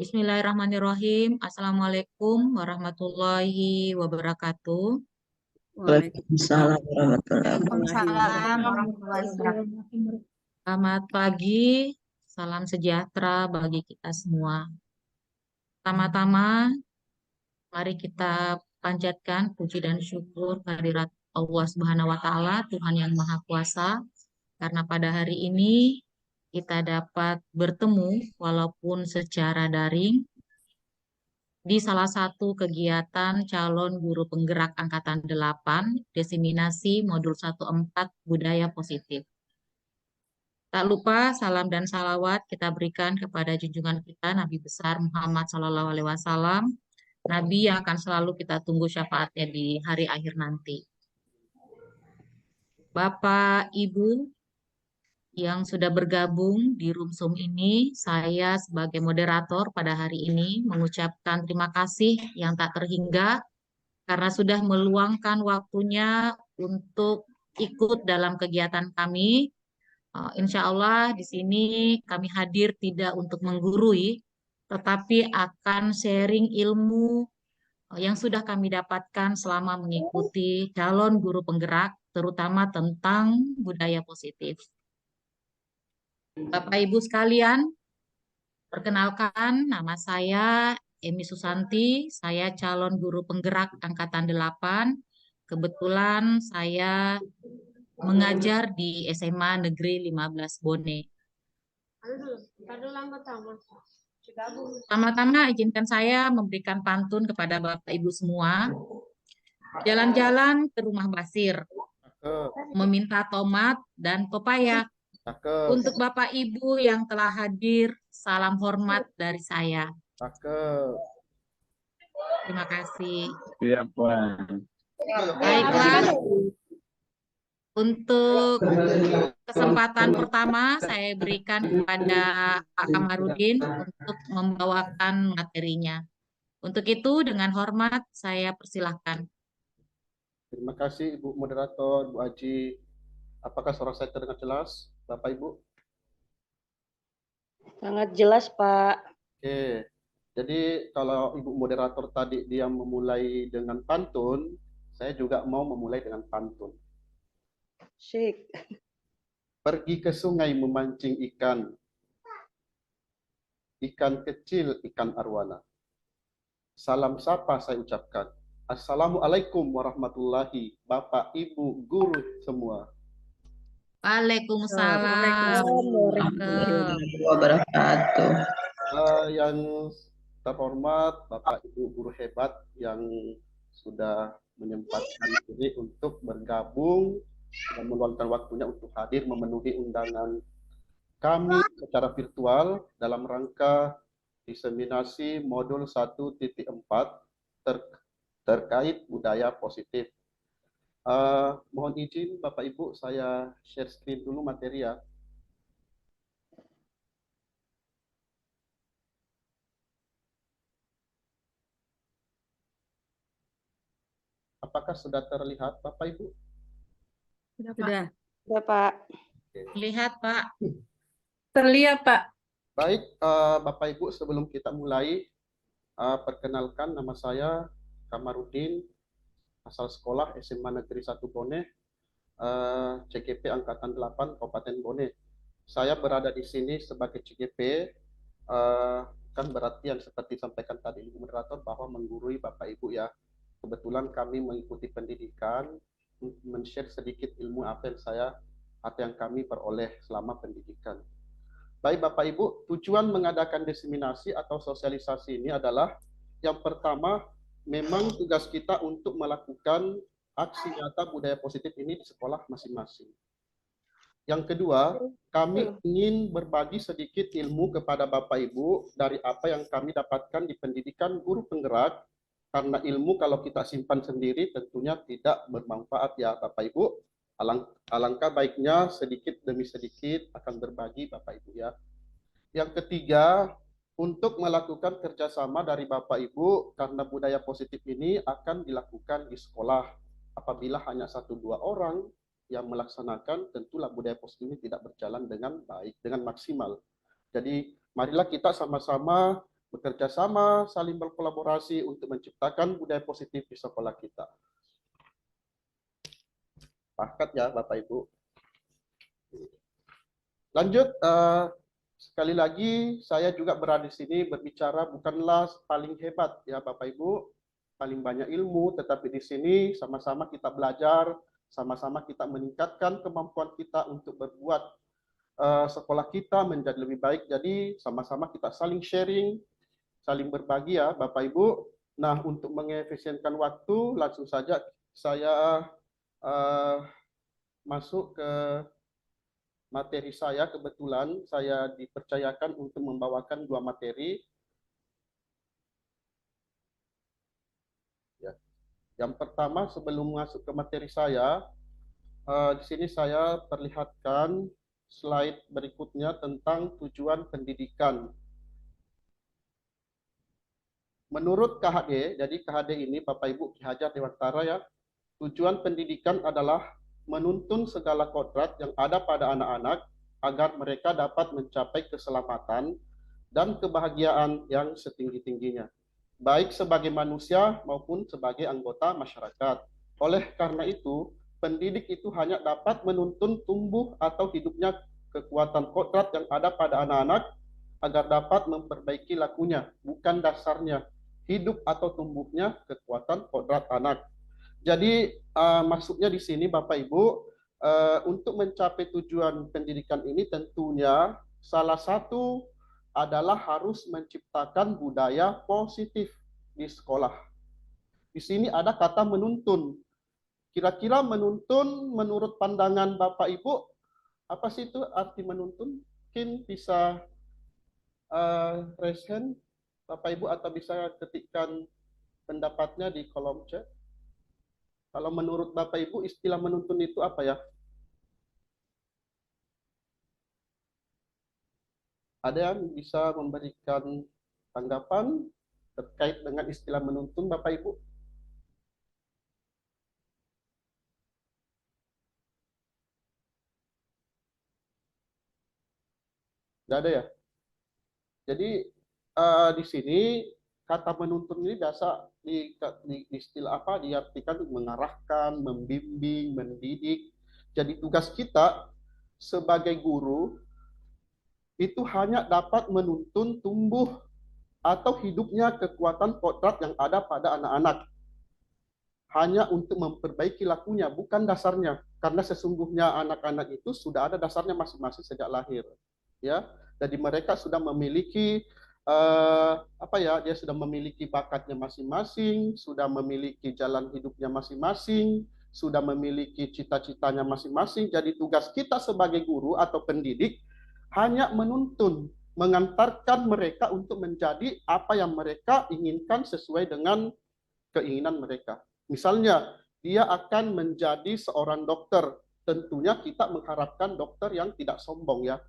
Bismillahirrahmanirrahim. Assalamualaikum warahmatullahi wabarakatuh. Waalaikumsalam warahmatullahi Waalaikumsalam wabarakatuh. warahmatullahi wabarakatuh. Selamat pagi, salam sejahtera bagi kita semua. Pertama-tama, mari kita panjatkan puji dan syukur kehadirat Allah Subhanahu wa Ta'ala, Tuhan yang Maha Kuasa, karena pada hari ini kita dapat bertemu walaupun secara daring di salah satu kegiatan calon guru penggerak Angkatan 8, Diseminasi Modul 14 Budaya Positif. Tak lupa salam dan salawat kita berikan kepada junjungan kita Nabi besar Muhammad SAW, Nabi yang akan selalu kita tunggu syafaatnya di hari akhir nanti. Bapak, Ibu yang sudah bergabung di room Zoom ini, saya sebagai moderator pada hari ini mengucapkan terima kasih yang tak terhingga karena sudah meluangkan waktunya untuk ikut dalam kegiatan kami. Insya Allah di sini kami hadir tidak untuk menggurui, tetapi akan sharing ilmu yang sudah kami dapatkan selama mengikuti calon guru penggerak, terutama tentang budaya positif. Bapak Ibu sekalian, perkenalkan nama saya Emi Susanti, saya calon guru penggerak Angkatan 8. Kebetulan saya mengajar di SMA Negeri 15 Bone. Pertama-tama izinkan saya memberikan pantun kepada Bapak Ibu semua. Jalan-jalan ke rumah Basir, meminta tomat dan pepaya. Untuk Bapak Ibu yang telah hadir, salam hormat dari saya. Terima kasih. Iya, Pak. Baiklah, untuk kesempatan pertama saya berikan kepada Pak Kamarudin untuk membawakan materinya. Untuk itu dengan hormat saya persilahkan. Terima kasih Ibu Moderator, Bu Aji. Apakah suara saya terdengar jelas, Bapak Ibu? Sangat jelas, Pak. Oke, jadi kalau Ibu Moderator tadi dia memulai dengan pantun, saya juga mau memulai dengan pantun. Syik. Pergi ke sungai memancing ikan. Ikan kecil, ikan arwana. Salam sapa saya ucapkan. Assalamualaikum warahmatullahi Bapak, Ibu, guru semua. Waalaikumsalam warahmatullahi wabarakatuh. Yang terhormat Bapak Ibu guru hebat yang sudah menyempatkan diri untuk bergabung dan meluangkan waktunya untuk hadir memenuhi undangan kami secara virtual dalam rangka diseminasi modul 1.4 terkait budaya positif. Mohon izin Bapak Ibu, saya share screen dulu materi ya. Apakah sudah terlihat Bapak Ibu? Sudah. Ya, Pak. Lihat, Pak. Terlihat, Pak. Baik, Bapak Ibu, sebelum kita mulai, perkenalkan nama saya Kamarudin, asal sekolah SMA Negeri 1 Bone, CGP Angkatan 8 Kabupaten Bone. Saya berada di sini sebagai CGP, kan berarti yang seperti disampaikan tadi Ibu Moderator bahwa menggurui Bapak Ibu ya. Kebetulan kami mengikuti pendidikan, men-share sedikit ilmu apa yang kami peroleh selama pendidikan. Baik Bapak Ibu, tujuan mengadakan diseminasi atau sosialisasi ini adalah yang pertama, memang tugas kita untuk melakukan aksi nyata budaya positif ini di sekolah masing-masing. Yang kedua, kami ingin berbagi sedikit ilmu kepada Bapak Ibu dari apa yang kami dapatkan di pendidikan guru penggerak, karena ilmu kalau kita simpan sendiri tentunya tidak bermanfaat ya Bapak Ibu. Alangkah baiknya sedikit demi sedikit akan berbagi Bapak Ibu ya. Yang ketiga, untuk melakukan kerjasama dari Bapak Ibu, karena budaya positif ini akan dilakukan di sekolah. Apabila hanya 1-2 orang yang melaksanakan, tentulah budaya positif ini tidak berjalan dengan baik, dengan maksimal. Jadi marilah kita sama-sama bekerja sama, saling berkolaborasi untuk menciptakan budaya positif di sekolah kita. Pakat ya Bapak Ibu. Lanjut, sekali lagi saya juga berada di sini berbicara bukanlah paling hebat ya Bapak Ibu, paling banyak ilmu, tetapi di sini sama-sama kita belajar, sama-sama kita meningkatkan kemampuan kita untuk berbuat sekolah kita menjadi lebih baik. Jadi sama-sama kita saling sharing, saling berbagi ya Bapak Ibu. Nah, untuk mengefisienkan waktu, langsung saja saya masuk ke materi saya. Kebetulan saya dipercayakan untuk membawakan 2 materi. Ya. Yang pertama, sebelum masuk ke materi saya, di sini saya perlihatkan slide berikutnya tentang tujuan pendidikan. Menurut KHD, jadi KHD ini Bapak Ibu Ki Hajar Dewantara ya, tujuan pendidikan adalah menuntun segala kodrat yang ada pada anak-anak agar mereka dapat mencapai keselamatan dan kebahagiaan yang setinggi-tingginya, baik sebagai manusia maupun sebagai anggota masyarakat. Oleh karena itu, pendidik itu hanya dapat menuntun tumbuh atau hidupnya kekuatan kodrat yang ada pada anak-anak agar dapat memperbaiki lakunya, bukan dasarnya hidup atau tumbuhnya kekuatan kodrat anak. Jadi maksudnya di sini Bapak Ibu, untuk mencapai tujuan pendidikan ini tentunya salah satu adalah harus menciptakan budaya positif di sekolah. Di sini ada kata menuntun. Kira-kira menuntun menurut pandangan Bapak Ibu, apa sih itu arti menuntun? Mungkin bisa raise hand Bapak Ibu atau bisa ketikkan pendapatnya di kolom chat. Kalau menurut Bapak Ibu istilah menuntun itu apa ya? Ada yang bisa memberikan tanggapan terkait dengan istilah menuntun Bapak Ibu? Tidak ada ya? Jadi di sini kata menuntun ini biasa di istilah apa diartikan mengarahkan, membimbing, mendidik. Jadi tugas kita sebagai guru itu hanya dapat menuntun tumbuh atau hidupnya kekuatan kodrat yang ada pada anak-anak. Hanya untuk memperbaiki lakunya, bukan dasarnya. Karena sesungguhnya anak-anak itu sudah ada dasarnya masing-masing sejak lahir. Ya, jadi mereka sudah memiliki dia sudah memiliki bakatnya masing-masing, sudah memiliki jalan hidupnya masing-masing, sudah memiliki cita-citanya masing-masing. Jadi tugas kita sebagai guru atau pendidik hanya menuntun, mengantarkan mereka untuk menjadi apa yang mereka inginkan sesuai dengan keinginan mereka. Misalnya, dia akan menjadi seorang dokter. Tentunya kita mengharapkan dokter yang tidak sombong ya.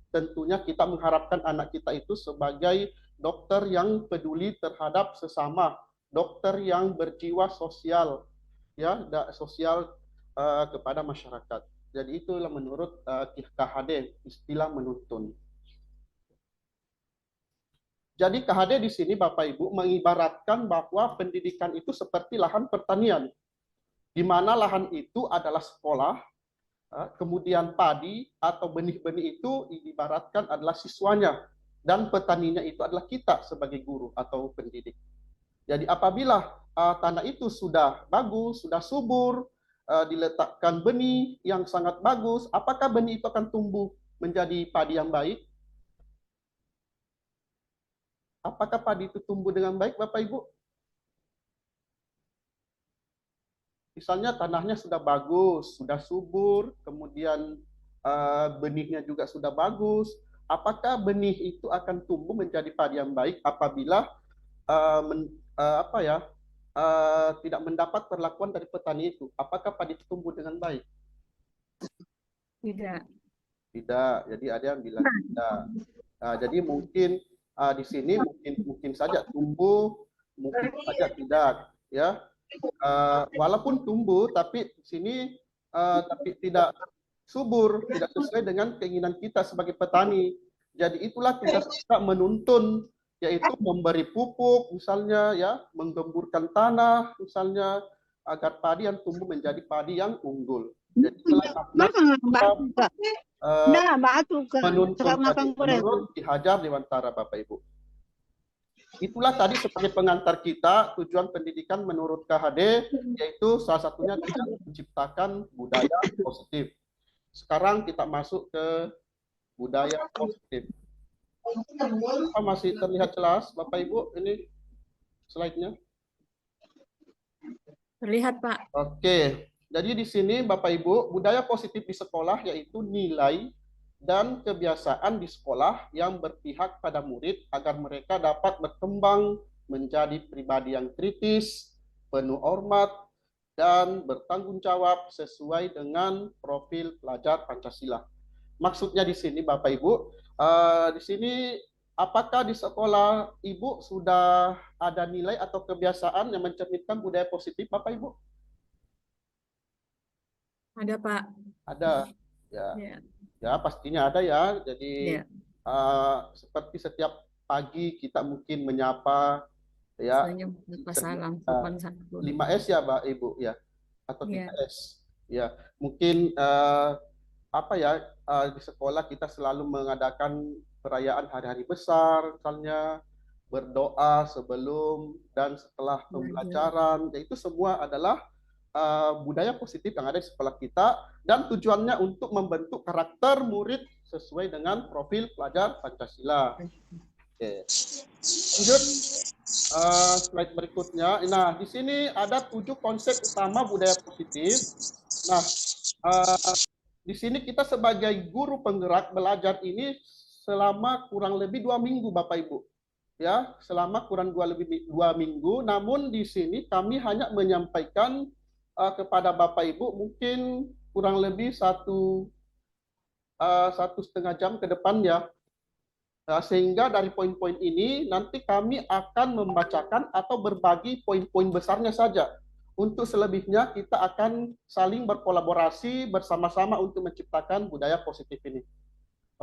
Tentunya kita mengharapkan anak kita itu sebagai dokter yang peduli terhadap sesama, dokter yang berjiwa sosial, ya, sosial kepada masyarakat. Jadi itulah menurut KHD istilah menuntun. Jadi KHD di sini Bapak Ibu mengibaratkan bahwa pendidikan itu seperti lahan pertanian, di mana lahan itu adalah sekolah, kemudian padi atau benih-benih itu diibaratkan adalah siswanya, dan petaninya itu adalah kita sebagai guru atau pendidik. Jadi apabila tanah itu sudah bagus, sudah subur, diletakkan benih yang sangat bagus, apakah benih itu akan tumbuh menjadi padi yang baik? Apakah padi itu tumbuh dengan baik, Bapak Ibu? Misalnya tanahnya sudah bagus, sudah subur, kemudian benihnya juga sudah bagus. Apakah benih itu akan tumbuh menjadi padi yang baik apabila tidak mendapat perlakuan dari petani itu? Apakah padi itu tumbuh dengan baik? Tidak. Tidak. Jadi ada yang bilang tidak. Jadi mungkin di sini mungkin saja tumbuh, mungkin saja tidak, ya. Walaupun tumbuh, tapi di sini tapi tidak subur, tidak sesuai dengan keinginan kita sebagai petani. Jadi itulah tugas kita menuntun yaitu memberi pupuk misalnya ya, menggemburkan tanah misalnya agar padi yang tumbuh menjadi padi yang unggul. Jadi itulah makna menuntun tadi, menurut Ki Hajar Dewantara Bapak Ibu. Itulah tadi sebagai pengantar kita tujuan pendidikan menurut KHD, yaitu salah satunya kita menciptakan budaya positif. Sekarang kita masuk ke budaya positif. Apa masih terlihat jelas Bapak Ibu ini slide-nya? Terlihat, Pak. Oke. Jadi di sini Bapak Ibu, budaya positif di sekolah yaitu nilai dan kebiasaan di sekolah yang berpihak pada murid agar mereka dapat berkembang menjadi pribadi yang kritis, penuh hormat, dan bertanggung jawab sesuai dengan profil pelajar Pancasila. Maksudnya di sini Bapak Ibu, di sini apakah di sekolah Ibu sudah ada nilai atau kebiasaan yang mencerminkan budaya positif Bapak Ibu? Ada, Pak. Ada. Ya. Ya. Ya, pastinya ada ya. Jadi Ya. seperti setiap pagi kita mungkin menyapa ya. Salam, 5S ya, Mbak Ibu ya. Atau 3S. Ya, mungkin apa ya, di sekolah kita selalu mengadakan perayaan hari-hari besar, misalnya berdoa sebelum dan setelah pembelajaran. Ya, itu semua adalah budaya positif yang ada di sekolah kita dan tujuannya untuk membentuk karakter murid sesuai dengan profil pelajar Pancasila. Oke. Lanjut slide berikutnya. Nah, di sini ada 7 konsep utama budaya positif. Nah, di sini kita sebagai guru penggerak belajar ini selama kurang lebih 2 minggu Bapak Ibu. Ya, selama kurang 2 minggu. Namun di sini kami hanya menyampaikan kepada Bapak Ibu mungkin kurang lebih 1,5 jam ke depan ya. Sehingga dari poin-poin ini nanti kami akan membacakan atau berbagi poin-poin besarnya saja. Untuk selebihnya kita akan saling berkolaborasi bersama-sama untuk menciptakan budaya positif ini.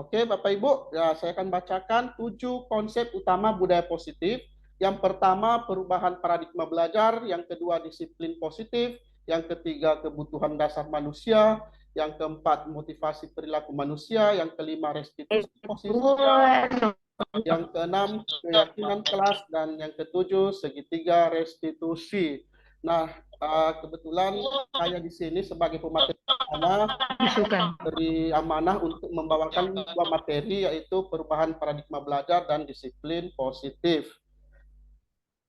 Oke Bapak Ibu, ya saya akan bacakan 7 konsep utama budaya positif. Yang pertama perubahan paradigma belajar, yang kedua disiplin positif, yang ketiga kebutuhan dasar manusia, yang keempat motivasi perilaku manusia, yang kelima restitusi sosial, yang keenam keyakinan kelas, dan yang ketujuh segitiga restitusi. Nah, kebetulan saya di sini sebagai pemateri beri amanah untuk membawakan 2 materi, yaitu perubahan paradigma belajar dan disiplin positif.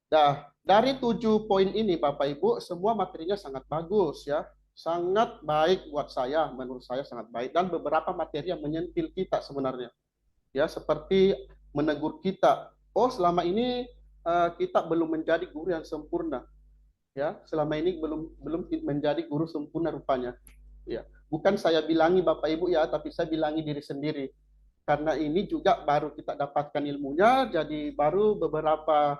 Nah, dari 7 poin ini Bapak Ibu, semua materinya sangat bagus ya. Sangat baik buat saya, menurut saya sangat baik. Dan beberapa materi yang menyentil kita sebenarnya. Ya, seperti menegur kita. Oh, selama ini kita belum menjadi guru yang sempurna. Ya, selama ini belum menjadi guru sempurna rupanya. Ya, bukan saya bilangi Bapak Ibu ya, tapi saya bilangi diri sendiri. Karena ini juga baru kita dapatkan ilmunya, jadi baru beberapa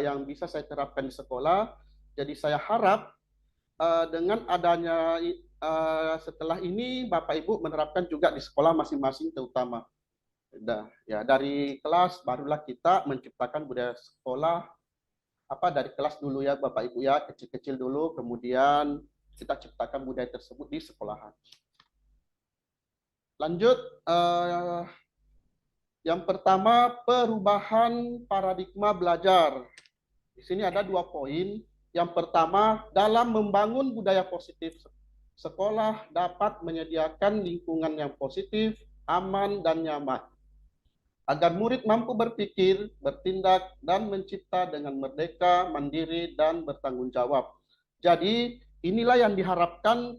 yang bisa saya terapkan di sekolah. Jadi saya harap dengan adanya setelah ini Bapak Ibu menerapkan juga di sekolah masing-masing terutama. Ya dari kelas barulah kita menciptakan budaya sekolah dari kelas dulu ya Bapak Ibu ya, kecil-kecil dulu, kemudian kita ciptakan budaya tersebut di sekolahan. Lanjut, yang pertama perubahan paradigma belajar. Di sini ada 2 poin. Yang pertama, dalam membangun budaya positif, sekolah dapat menyediakan lingkungan yang positif, aman, dan nyaman. Agar murid mampu berpikir, bertindak, dan mencipta dengan merdeka, mandiri, dan bertanggung jawab. Jadi, inilah yang diharapkan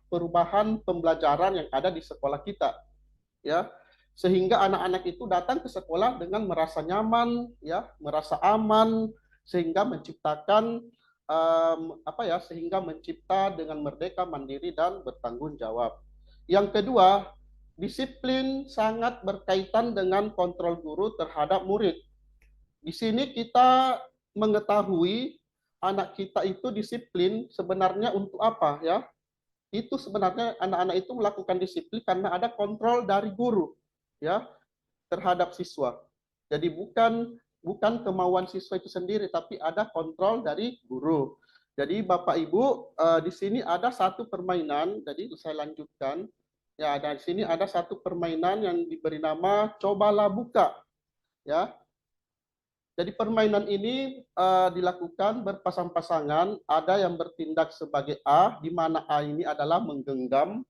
perubahan pembelajaran yang ada di sekolah kita. Ya, sehingga anak-anak itu datang ke sekolah dengan merasa nyaman, ya, merasa aman, sehingga menciptakan sehingga mencipta dengan merdeka, mandiri, dan bertanggung jawab. Yang kedua, disiplin sangat berkaitan dengan kontrol guru terhadap murid. Di sini kita mengetahui anak kita itu disiplin sebenarnya untuk apa ya? Itu sebenarnya anak-anak itu melakukan disiplin karena ada kontrol dari guru ya terhadap siswa. Jadi bukan kemauan siswa itu sendiri, tapi ada kontrol dari guru. Jadi Bapak Ibu, di sini ada satu permainan, jadi saya lanjutkan. Ya, di sini ada satu permainan yang diberi nama Cobalah Buka. Ya, jadi permainan ini dilakukan berpasang-pasangan, ada yang bertindak sebagai A, di mana A ini adalah menggenggam,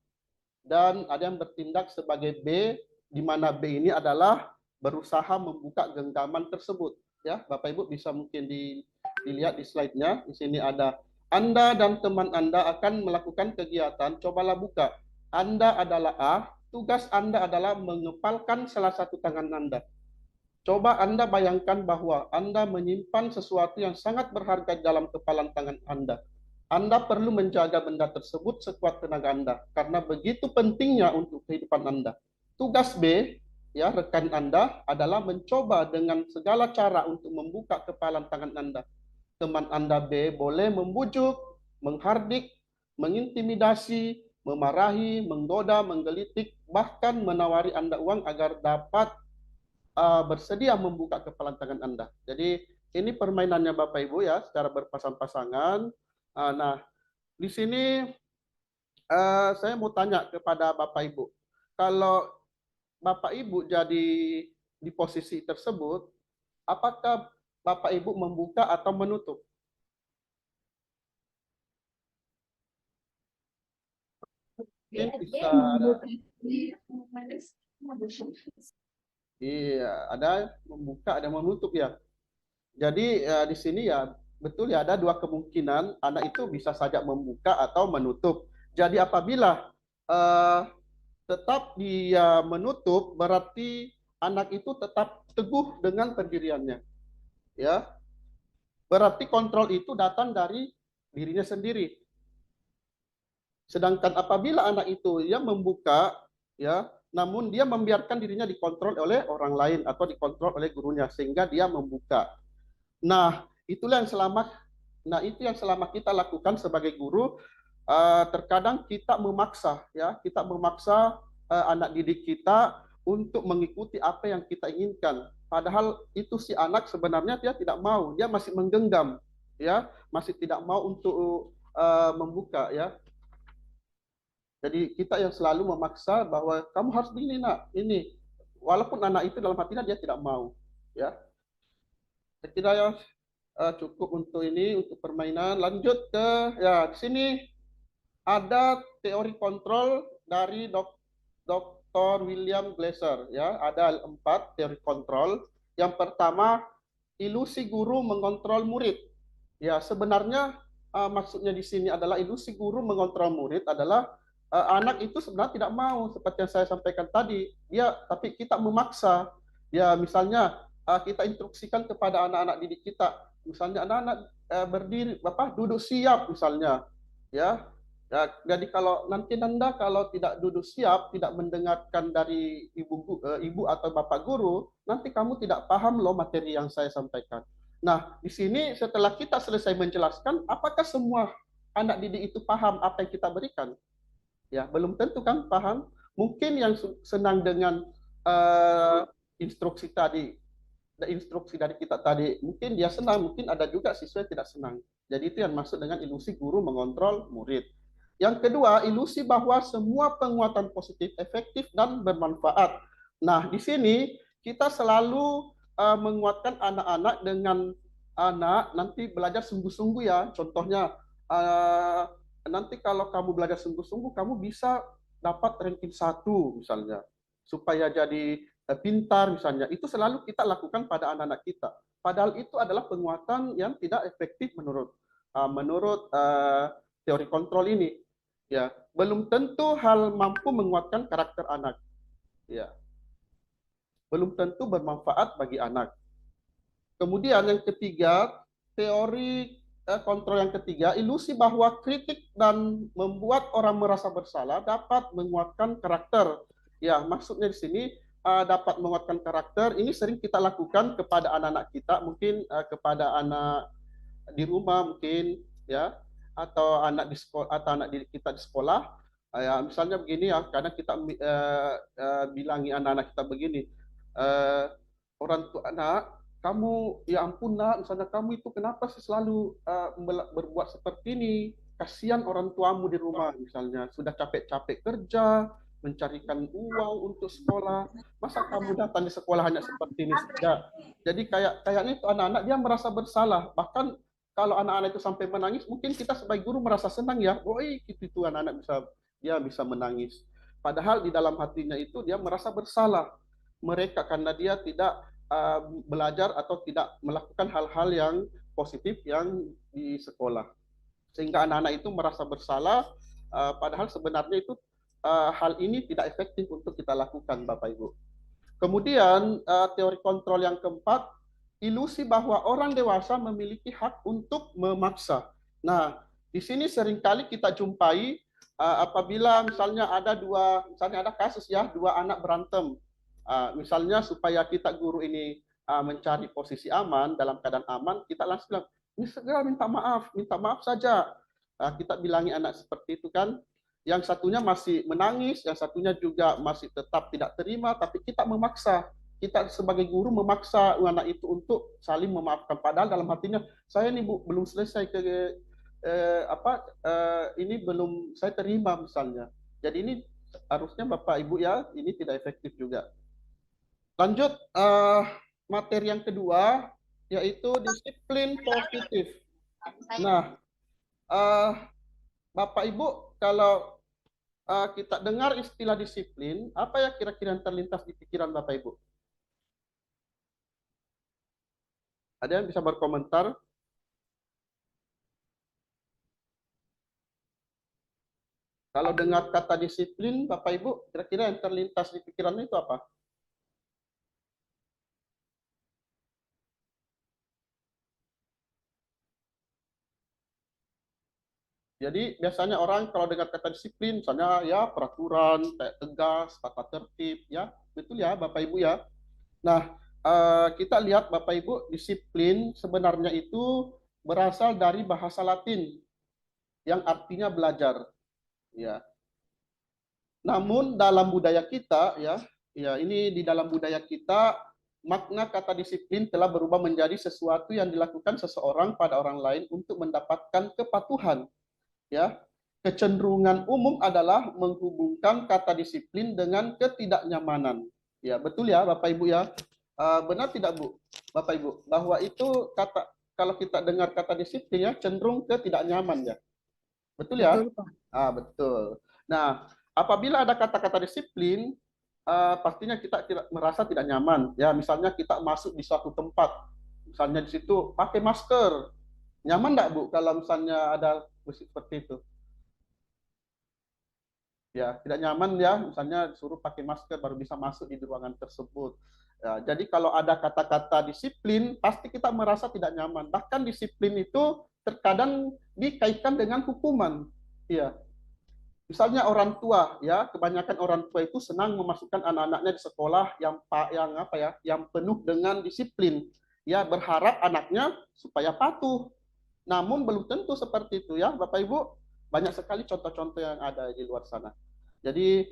dan ada yang bertindak sebagai B, di mana B ini adalah berusaha membuka genggaman tersebut. Ya, Bapak Ibu bisa mungkin dilihat di slide-nya. Di sini ada Anda dan teman Anda akan melakukan kegiatan cobalah buka. Anda adalah A, tugas Anda adalah mengepalkan salah satu tangan Anda. Coba Anda bayangkan bahwa Anda menyimpan sesuatu yang sangat berharga dalam kepalan tangan Anda. Anda perlu menjaga benda tersebut sekuat tenaga Anda, karena begitu pentingnya untuk kehidupan Anda. Tugas B, ya rekan Anda, adalah mencoba dengan segala cara untuk membuka kepalan tangan Anda. Teman Anda B boleh membujuk, menghardik, mengintimidasi, memarahi, menggoda, menggelitik, bahkan menawari Anda uang agar dapat bersedia membuka kepalan tangan Anda. Jadi ini permainannya Bapak Ibu ya, secara berpasang-pasangan. Nah, di sini saya mau tanya kepada Bapak Ibu, kalau Bapak Ibu jadi di posisi tersebut, apakah Bapak Ibu membuka atau menutup? Mungkin bisa ada. Iya, ada membuka, ada menutup ya. Jadi di sini ya betul ya, ada dua kemungkinan, anak itu bisa saja membuka atau menutup. Jadi apabila tetap dia menutup, berarti anak itu tetap teguh dengan pendiriannya. Ya, berarti kontrol itu datang dari dirinya sendiri. Sedangkan apabila anak itu yang membuka, ya, namun dia membiarkan dirinya dikontrol oleh orang lain atau dikontrol oleh gurunya sehingga dia membuka. Nah, itu yang selama kita lakukan sebagai guru, terkadang kita memaksa, ya, kita memaksa anak didik kita untuk mengikuti apa yang kita inginkan. Padahal itu si anak sebenarnya dia tidak mau, dia masih menggenggam, ya, masih tidak mau untuk membuka, ya. Jadi kita yang selalu memaksa bahwa kamu harus begini nak, ini. Walaupun anak itu dalam hatinya dia tidak mau, ya. Saya kira ya cukup untuk ini, untuk permainan. Lanjut ke ya di sini ada teori kontrol dari Dr. William Glasser, ya. Ada 4 teori kontrol. Yang pertama, ilusi guru mengontrol murid. Ya, sebenarnya maksudnya di sini adalah ilusi guru mengontrol murid adalah anak itu sebenarnya tidak mau, seperti yang saya sampaikan tadi. Tapi kita memaksa. Ya, misalnya kita instruksikan kepada anak-anak didik kita, misalnya anak-anak berdiri, duduk siap misalnya, ya. Ya, jadi kalau nanti Anda kalau tidak duduk siap, tidak mendengarkan dari ibu atau bapak guru, nanti kamu tidak paham loh materi yang saya sampaikan. Nah, di sini setelah kita selesai menjelaskan, apakah semua anak didik itu paham apa yang kita berikan? Ya, belum tentu kan paham. Mungkin yang senang dengan instruksi dari kita tadi, mungkin dia senang, mungkin ada juga siswa yang tidak senang. Jadi itu yang masuk dengan ilusi guru mengontrol murid. Yang kedua, ilusi bahwa semua penguatan positif efektif dan bermanfaat. Nah, di sini kita selalu menguatkan anak-anak dengan anak nanti belajar sungguh-sungguh ya. Contohnya, nanti kalau kamu belajar sungguh-sungguh, kamu bisa dapat ranking 1 misalnya, supaya jadi pintar misalnya. Itu selalu kita lakukan pada anak-anak kita. Padahal itu adalah penguatan yang tidak efektif menurut teori kontrol ini. Ya, belum tentu hal mampu menguatkan karakter anak. Ya, belum tentu bermanfaat bagi anak. Kemudian yang ketiga, teori kontrol yang ketiga, ilusi bahwa kritik dan membuat orang merasa bersalah dapat menguatkan karakter. Ya, maksudnya di sini dapat menguatkan karakter. Ini sering kita lakukan kepada anak-anak kita, mungkin kepada anak di rumah mungkin, ya, atau anak di sekolah atau anak didik kita di sekolah. Ya, misalnya begini ya, kadang kita bilangi anak-anak kita begini. orang tua anak, kamu ya ampun nak, misalnya kamu itu kenapa sih selalu berbuat seperti ini? Kasihan orang tuamu di rumah misalnya, sudah capek-capek kerja, mencarikan uang untuk sekolah. Masa kamu datang di sekolah hanya seperti ini saja? Jadi kayaknya itu anak-anak dia merasa bersalah. Bahkan kalau anak-anak itu sampai menangis, mungkin kita sebagai guru merasa senang ya. Oh, itu anak-anak bisa menangis. Padahal di dalam hatinya itu dia merasa bersalah. Mereka karena dia tidak belajar atau tidak melakukan hal-hal yang positif yang di sekolah. Sehingga anak-anak itu merasa bersalah, padahal sebenarnya itu hal ini tidak efektif untuk kita lakukan, Bapak Ibu. Kemudian teori kontrol yang keempat, ilusi bahwa orang dewasa memiliki hak untuk memaksa. Nah, di sini seringkali kita jumpai apabila misalnya misalnya ada kasus ya, dua anak berantem. Misalnya supaya kita guru ini mencari posisi aman, dalam keadaan aman, kita langsung bilang, ini segera minta maaf saja. Kita bilangi anak seperti itu kan, yang satunya masih menangis, yang satunya juga masih tetap tidak terima, tapi kita memaksa. Kita sebagai guru memaksa anak itu untuk saling memaafkan. Padahal dalam hatinya, saya ini Bu, belum selesai ini belum saya terima misalnya. Jadi ini harusnya Bapak Ibu ya, ini tidak efektif juga. Lanjut, materi yang kedua, yaitu disiplin positif. Nah, Bapak Ibu, kalau kita dengar istilah disiplin, apa ya kira-kira yang terlintas di pikiran Bapak Ibu? Ada yang bisa berkomentar? Kalau dengar kata disiplin, Bapak Ibu, kira-kira yang terlintas di pikirannya itu apa? Jadi biasanya orang kalau dengar kata disiplin, misalnya ya peraturan, kayak tegas, tata tertib, ya betul ya Bapak Ibu ya. Nah, kita lihat Bapak Ibu, disiplin sebenarnya itu berasal dari bahasa Latin yang artinya belajar. Ya. Namun dalam budaya kita, ya ini di dalam budaya kita makna kata disiplin telah berubah menjadi sesuatu yang dilakukan seseorang pada orang lain untuk mendapatkan kepatuhan. Ya, kecenderungan umum adalah menghubungkan kata disiplin dengan ketidaknyamanan. Ya, betul ya, Bapak Ibu ya. Benar tidak, Bu? Bapak Ibu, bahwa itu kalau kita dengar kata disiplin ya cenderung ke tidak nyaman ya. Betul ya? Betul, Pak. Betul. Nah, apabila ada kata-kata disiplin, pastinya kita merasa tidak nyaman. Ya, misalnya kita masuk di suatu tempat, misalnya di situ pakai masker. Nyaman enggak, Bu, kalau misalnya ada seperti itu? Ya, tidak nyaman ya, misalnya disuruh pakai masker baru bisa masuk di ruangan tersebut. Ya, jadi kalau ada kata-kata disiplin, pasti kita merasa tidak nyaman. Bahkan disiplin itu terkadang dikaitkan dengan hukuman. Ya, misalnya orang tua, ya kebanyakan orang tua itu senang memasukkan anak-anaknya di sekolah yang penuh dengan disiplin. Ya, berharap anaknya supaya patuh. Namun belum tentu seperti itu ya, Bapak Ibu. Banyak sekali contoh-contoh yang ada di luar sana. Jadi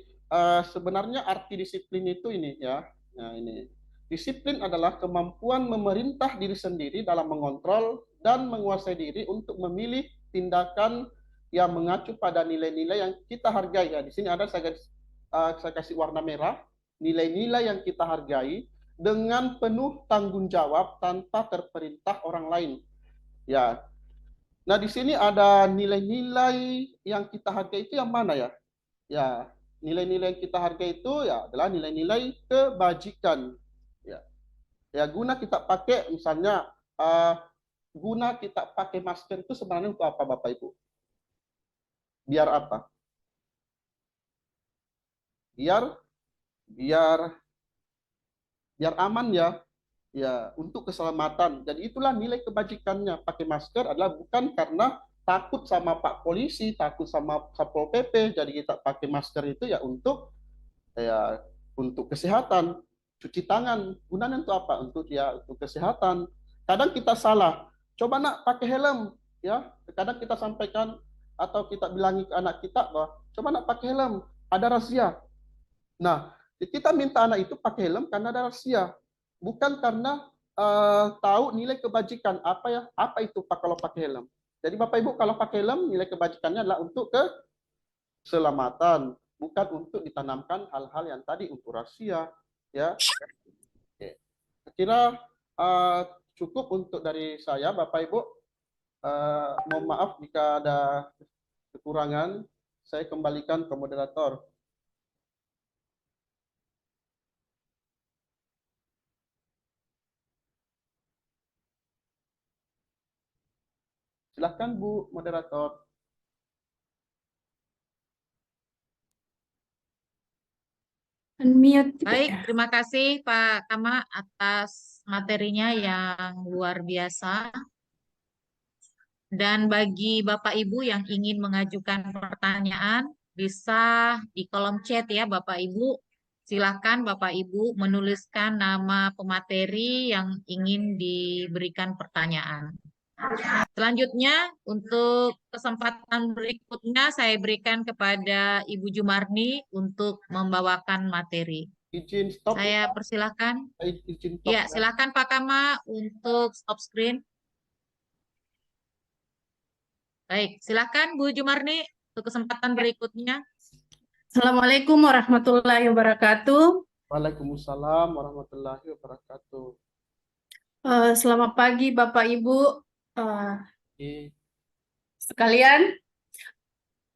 sebenarnya arti disiplin itu ini ya. Nah, ini. Disiplin adalah kemampuan memerintah diri sendiri dalam mengontrol dan menguasai diri untuk memilih tindakan yang mengacu pada nilai-nilai yang kita hargai ya. Di sini ada saya kasih warna merah, nilai-nilai yang kita hargai dengan penuh tanggung jawab tanpa terperintah orang lain. Ya, nah, di sini ada nilai-nilai yang kita hargai itu yang mana ya? Ya, nilai-nilai yang kita hargai itu ya adalah nilai-nilai kebajikan. Ya, ya guna kita pakai misalnya guna kita pakai masker itu sebenarnya untuk apa, Bapak Ibu? Biar apa? Biar aman ya. Ya, untuk keselamatan. Jadi itulah nilai kebajikannya. Pakai masker adalah bukan karena takut sama Pak Polisi, takut sama Satpol PP, jadi kita pakai masker itu ya untuk kesehatan. Cuci tangan, gunanya untuk apa? Untuk kesehatan. Kadang kita salah. Coba nak pakai helm, ya. Kadang kita sampaikan atau kita bilangi ke anak kita bahwa coba nak pakai helm, ada razia. Nah, kita minta anak itu pakai helm karena ada razia. bukan karena tahu nilai kebajikan apa itu Pak kalau pakai helm. Jadi Bapak Ibu kalau pakai helm nilai kebajikannya adalah untuk keselamatan, bukan untuk ditanamkan hal-hal yang tadi untuk rahasia, ya. Oke. Saya kira cukup untuk dari saya, Bapak Ibu. Mohon maaf jika ada kekurangan. Saya kembalikan ke moderator. Silahkan Bu moderator. Unmute. Baik, terima kasih Pak Kama atas materinya yang luar biasa. Dan bagi Bapak Ibu yang ingin mengajukan pertanyaan, bisa di kolom chat ya Bapak Ibu. Silakan Bapak Ibu menuliskan nama pemateri yang ingin diberikan pertanyaan. Selanjutnya, untuk kesempatan berikutnya saya berikan kepada Ibu Jumarni untuk membawakan materi. Izin stop. Saya persilahkan. Izin stop. Ya, silakan Pak Kama untuk stop screen. Baik, silakan Bu Jumarni untuk kesempatan berikutnya. Assalamualaikum warahmatullahi wabarakatuh. Waalaikumsalam warahmatullahi wabarakatuh. Selamat pagi Bapak Ibu Oke. sekalian.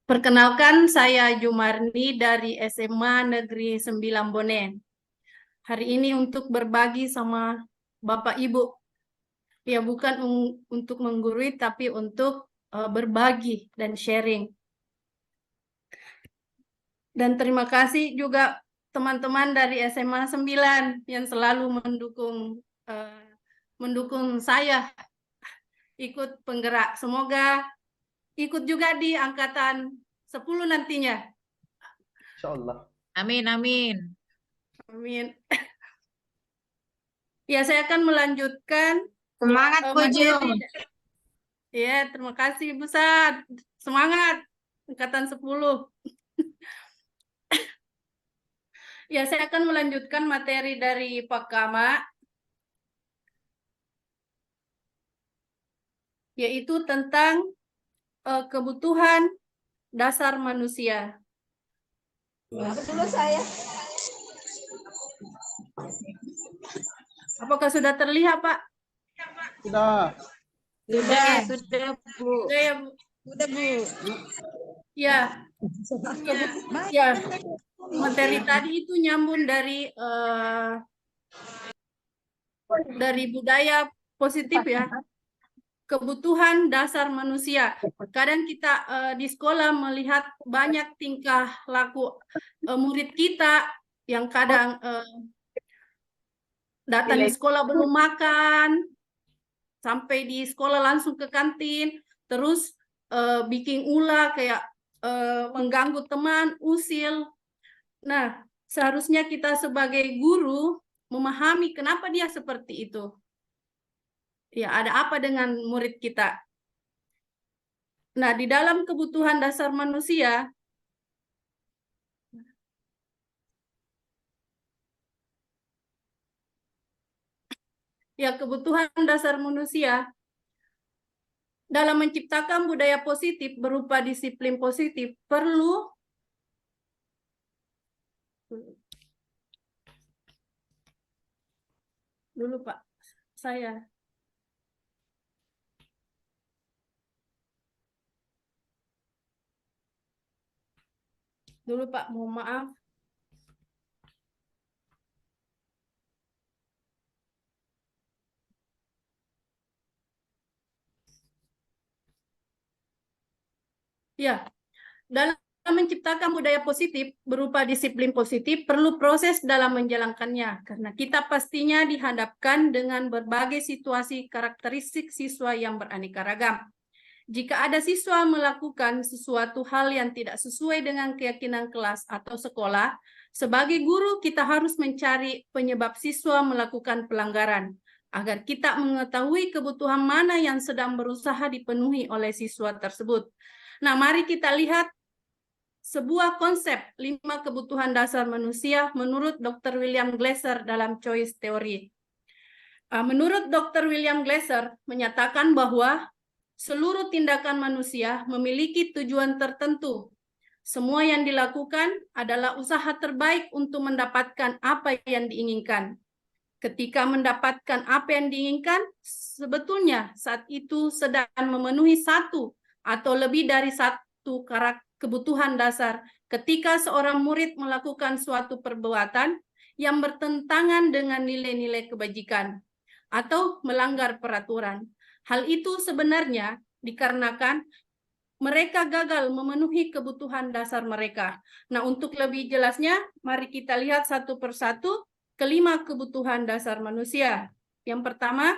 Perkenalkan, saya Jumarni dari SMA Negeri 9 Bone. Hari ini untuk berbagi sama Bapak Ibu. Ya, bukan untuk menggurui, tapi untuk berbagi dan sharing. Dan terima kasih juga teman-teman dari SMA 9 yang selalu mendukung saya ikut penggerak. Semoga ikut juga di angkatan 10 nantinya. Insya Allah. Amin, amin. Amin. Ya, saya akan melanjutkan. Semangat Bu Jum. Ya, terima kasih Bu Sad. Semangat angkatan 10. Ya, saya akan melanjutkan materi dari Pak Kama, yaitu tentang kebutuhan dasar manusia. Dulu saya. Apakah sudah terlihat, Pak? Sudah. Sudah, sudah Bu. Sudah ya, Bu? Udah Bu. Ya, ya. Materi tadi itu nyambung dari budaya positif ya. Kebutuhan dasar manusia. Kadang kita di sekolah melihat banyak tingkah laku murid kita yang kadang datang di sekolah belum makan, sampai di sekolah langsung ke kantin, terus bikin ulah kayak mengganggu teman, usil. Nah, seharusnya kita sebagai guru memahami kenapa dia seperti itu. Ya, ada apa dengan murid kita? Nah, di dalam kebutuhan dasar manusia, ya kebutuhan dasar manusia dalam menciptakan budaya positif berupa disiplin positif perlu dulu Pak, saya dulu Pak, mohon maaf. Ya, dalam menciptakan budaya positif berupa disiplin positif perlu proses dalam menjalankannya, karena kita pastinya dihadapkan dengan berbagai situasi karakteristik siswa yang beraneka ragam. Jika ada siswa melakukan sesuatu hal yang tidak sesuai dengan keyakinan kelas atau sekolah, sebagai guru kita harus mencari penyebab siswa melakukan pelanggaran, agar kita mengetahui kebutuhan mana yang sedang berusaha dipenuhi oleh siswa tersebut. Nah, mari kita lihat sebuah konsep 5 kebutuhan dasar manusia menurut Dr. William Glasser dalam Choice Theory. Menurut Dr. William Glasser menyatakan bahwa seluruh tindakan manusia memiliki tujuan tertentu. Semua yang dilakukan adalah usaha terbaik untuk mendapatkan apa yang diinginkan. Ketika mendapatkan apa yang diinginkan, sebetulnya saat itu sedang memenuhi satu atau lebih dari satu kebutuhan dasar. Ketika seorang murid melakukan suatu perbuatan yang bertentangan dengan nilai-nilai kebajikan atau melanggar peraturan. Hal itu sebenarnya dikarenakan mereka gagal memenuhi kebutuhan dasar mereka. Nah, untuk lebih jelasnya, mari kita lihat satu persatu kelima kebutuhan dasar manusia. Yang pertama,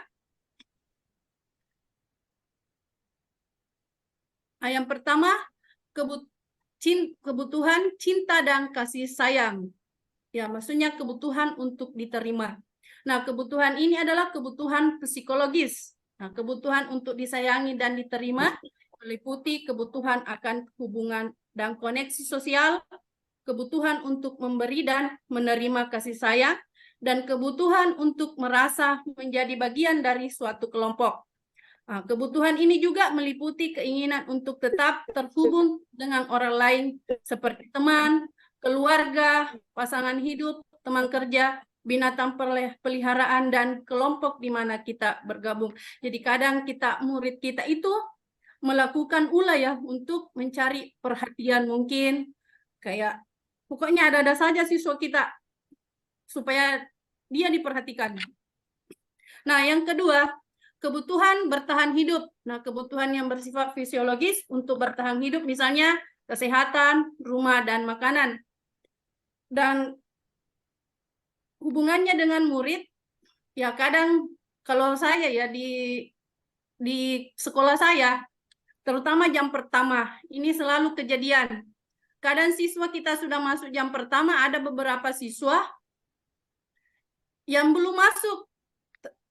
kebutuhan cinta dan kasih sayang. Ya, maksudnya kebutuhan untuk diterima. Nah, kebutuhan ini adalah kebutuhan psikologis. Nah, kebutuhan untuk disayangi dan diterima meliputi kebutuhan akan hubungan dan koneksi sosial, kebutuhan untuk memberi dan menerima kasih sayang, dan kebutuhan untuk merasa menjadi bagian dari suatu kelompok. Nah, kebutuhan ini juga meliputi keinginan untuk tetap terhubung dengan orang lain seperti teman, keluarga, pasangan hidup, teman kerja, binatang peliharaan, dan kelompok di mana kita bergabung. Jadi kadang murid kita itu melakukan ulah ya untuk mencari perhatian, mungkin kayak pokoknya ada saja siswa kita supaya dia diperhatikan. Nah, yang kedua, kebutuhan bertahan hidup. Nah, kebutuhan yang bersifat fisiologis untuk bertahan hidup, misalnya kesehatan, rumah, dan makanan. Dan hubungannya dengan murid, ya kadang kalau saya ya di sekolah saya, terutama jam pertama, ini selalu kejadian. Kadang siswa kita sudah masuk jam pertama, ada beberapa siswa yang belum masuk.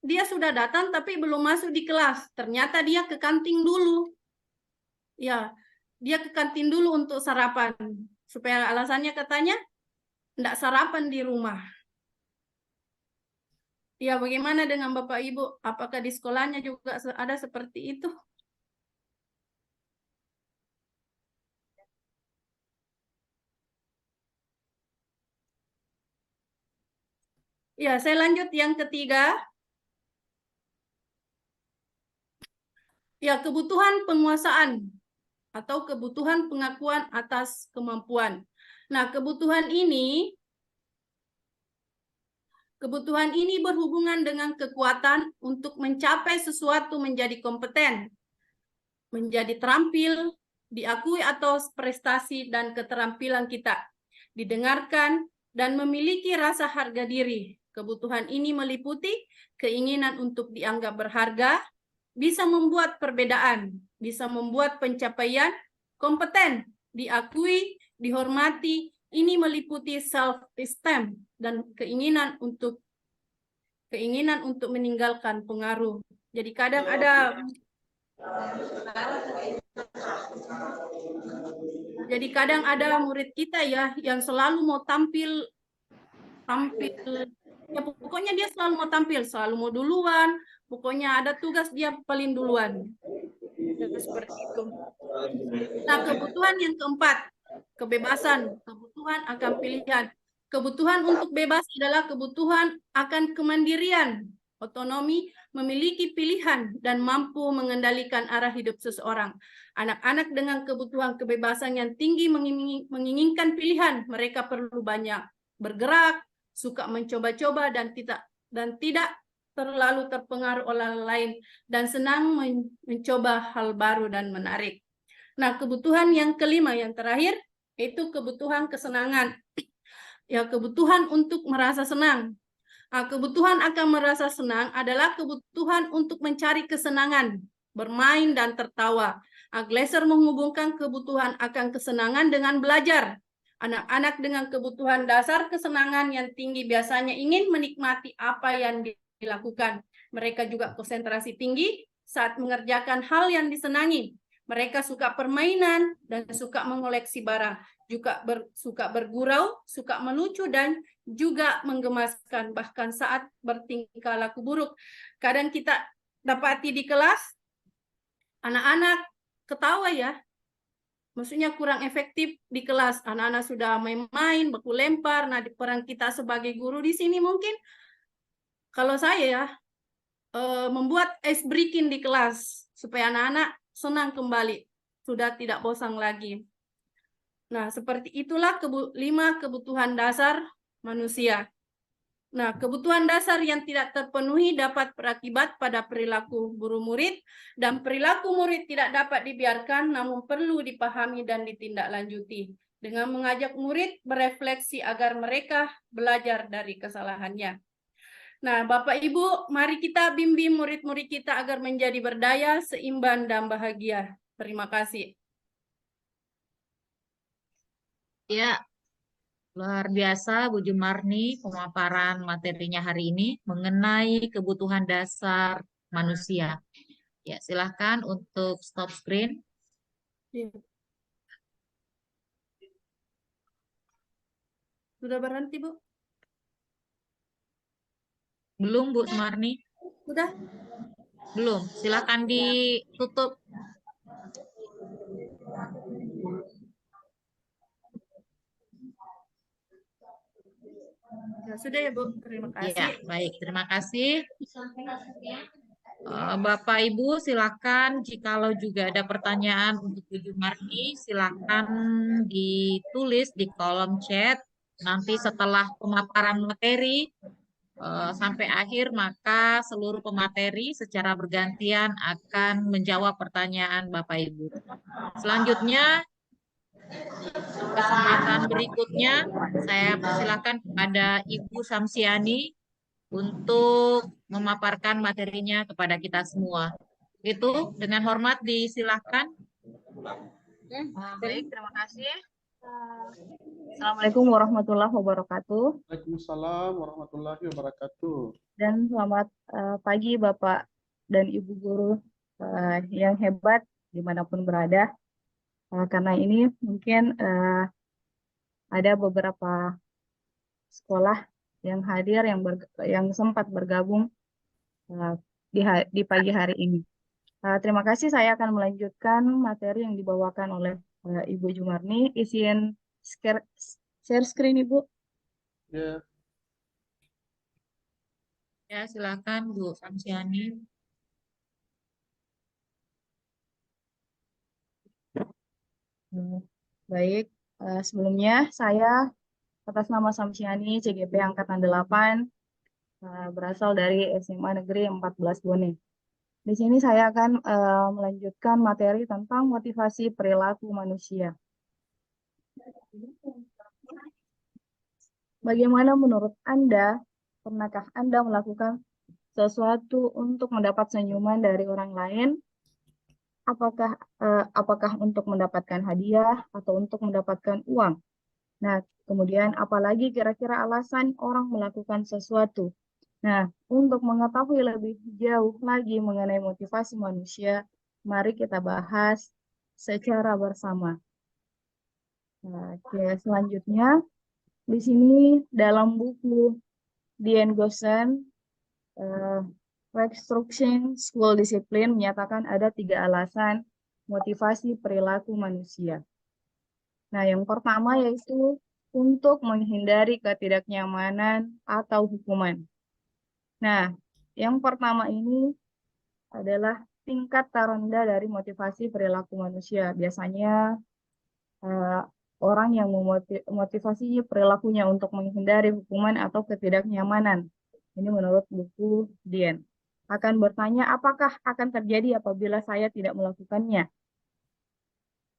Dia sudah datang tapi belum masuk di kelas. Ternyata dia ke kantin dulu. Ya, dia ke kantin dulu untuk sarapan. Supaya alasannya katanya enggak sarapan di rumah. Ya, bagaimana dengan Bapak Ibu? Apakah di sekolahnya juga ada seperti itu? Ya, saya lanjut yang ketiga. Ya, kebutuhan penguasaan atau kebutuhan pengakuan atas kemampuan. Nah, kebutuhan ini berhubungan dengan kekuatan untuk mencapai sesuatu, menjadi kompeten, menjadi terampil, diakui atau prestasi dan keterampilan kita, didengarkan, dan memiliki rasa harga diri. Kebutuhan ini meliputi keinginan untuk dianggap berharga, bisa membuat perbedaan, bisa membuat pencapaian, kompeten, diakui, dihormati. Ini meliputi self-esteem dan keinginan untuk meninggalkan pengaruh. Jadi kadang ada murid kita ya yang selalu mau tampil ya, pokoknya dia selalu mau tampil, selalu mau duluan, pokoknya ada tugas dia paling duluan. Seperti itu. Nah, kebutuhan yang keempat, kebebasan, kebutuhan akan pilihan. Kebutuhan untuk bebas adalah kebutuhan akan kemandirian, otonomi, memiliki pilihan, dan mampu mengendalikan arah hidup seseorang. Anak-anak dengan kebutuhan kebebasan yang tinggi menginginkan pilihan. Mereka perlu banyak bergerak, suka mencoba-coba, dan tidak terlalu terpengaruh oleh orang lain, dan senang mencoba hal baru dan menarik. Nah, kebutuhan yang kelima, yang terakhir, itu kebutuhan kesenangan. Ya, kebutuhan untuk merasa senang. Nah, kebutuhan akan merasa senang adalah kebutuhan untuk mencari kesenangan, bermain dan tertawa. Nah, Glasser menghubungkan kebutuhan akan kesenangan dengan belajar. Anak-anak dengan kebutuhan dasar kesenangan yang tinggi biasanya ingin menikmati apa yang dilakukan. Mereka juga konsentrasi tinggi saat mengerjakan hal yang disenangi. Mereka suka permainan dan suka mengoleksi barang. Juga suka bergurau, suka melucu, dan juga menggemaskan, bahkan saat bertingkah laku buruk. Kadang kita dapati di kelas, anak-anak ketawa ya, maksudnya kurang efektif di kelas. Anak-anak sudah main-main, baku lempar. Nah, di peran kita sebagai guru di sini mungkin, kalau saya ya, membuat ice breaking di kelas, supaya anak-anak senang kembali, sudah tidak bosan lagi. Nah, seperti itulah 5 kebutuhan dasar manusia. Nah, kebutuhan dasar yang tidak terpenuhi dapat berakibat pada perilaku guru murid, dan perilaku murid tidak dapat dibiarkan, namun perlu dipahami dan ditindaklanjuti dengan mengajak murid berefleksi agar mereka belajar dari kesalahannya. Nah, Bapak Ibu, mari kita bimbing murid-murid kita agar menjadi berdaya, seimbang, dan bahagia. Terima kasih. Ya, luar biasa Bu Jumarni pemaparan materinya hari ini mengenai kebutuhan dasar manusia. Ya, silahkan untuk stop screen. Sudah berhenti, Bu? Belum Bu Jumarni? Sudah? Belum. Silahkan ditutup. Ya, sudah ya, Bu. Terima kasih. Ya, baik. Terima kasih. Bapak Ibu, silakan jikalau juga ada pertanyaan untuk Bu Jumarni, silakan ditulis di kolom chat. Nanti setelah pemaparan materi sampai akhir, maka seluruh pemateri secara bergantian akan menjawab pertanyaan Bapak Ibu. Selanjutnya, kesempatan berikutnya, saya persilakan kepada Ibu Samsiani untuk memaparkan materinya kepada kita semua. Itu dengan hormat disilakan. Baik, terima kasih. Assalamualaikum warahmatullahi wabarakatuh. Waalaikumsalam warahmatullahi wabarakatuh. Dan selamat pagi Bapak dan Ibu guru yang hebat dimanapun berada. Karena ini mungkin ada beberapa sekolah yang hadir yang sempat bergabung di pagi hari ini. Terima kasih, saya akan melanjutkan materi yang dibawakan oleh Ibu Jumarni. Izin share screen Ibu. Ya. Ya, silakan Bu Samsiani. Baik, sebelumnya saya atas nama Samsiani, CGP Angkatan 8, berasal dari SMA Negeri 14 Bone. Di sini saya akan melanjutkan materi tentang motivasi perilaku manusia. Bagaimana menurut Anda, pernahkah Anda melakukan sesuatu untuk mendapat senyuman dari orang lain? Apakah untuk mendapatkan hadiah atau untuk mendapatkan uang? Nah, kemudian apalagi kira-kira alasan orang melakukan sesuatu? Nah, untuk mengetahui lebih jauh lagi mengenai motivasi manusia, mari kita bahas secara bersama. Nah, selanjutnya, di sini dalam buku Dian Gosen, Reconstruction School Discipline menyatakan ada 3 alasan motivasi perilaku manusia. Nah, yang pertama yaitu untuk menghindari ketidaknyamanan atau hukuman. Nah, yang pertama ini adalah tingkat terendah dari motivasi perilaku manusia. Biasanya orang yang memotivasi perilakunya untuk menghindari hukuman atau ketidaknyamanan. Ini menurut buku Dian. Akan bertanya apakah akan terjadi apabila saya tidak melakukannya.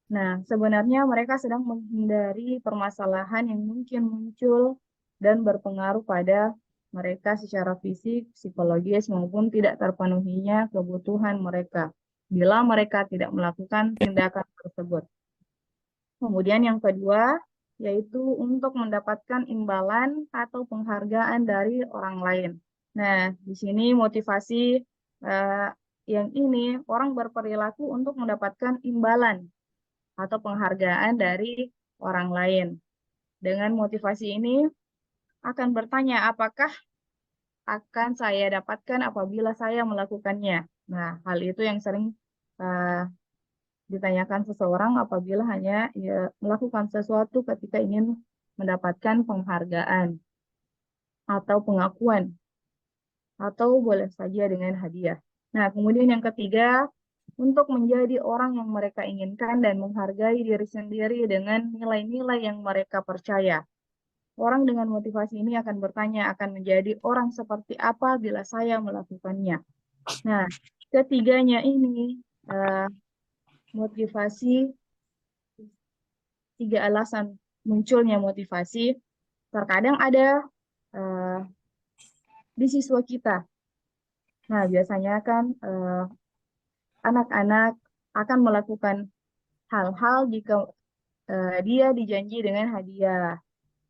Nah, sebenarnya mereka sedang menghindari permasalahan yang mungkin muncul dan berpengaruh pada mereka secara fisik, psikologis, maupun tidak terpenuhinya kebutuhan mereka bila mereka tidak melakukan tindakan tersebut. Kemudian yang kedua, yaitu untuk mendapatkan imbalan atau penghargaan dari orang lain. Nah, di sini motivasi yang ini, orang berperilaku untuk mendapatkan imbalan atau penghargaan dari orang lain. Dengan motivasi ini, akan bertanya, apakah akan saya dapatkan apabila saya melakukannya. Nah, hal itu yang sering ditanyakan seseorang apabila hanya melakukan sesuatu ketika ingin mendapatkan penghargaan atau pengakuan, atau boleh saja dengan hadiah. Nah, kemudian yang ketiga, untuk menjadi orang yang mereka inginkan dan menghargai diri sendiri dengan nilai-nilai yang mereka percaya. Orang dengan motivasi ini akan bertanya, akan menjadi orang seperti apa bila saya melakukannya. Nah, ketiganya ini, motivasi, 3 alasan munculnya motivasi, terkadang ada di siswa kita. Nah, biasanya kan anak-anak akan melakukan hal-hal jika dia dijanji dengan hadiah,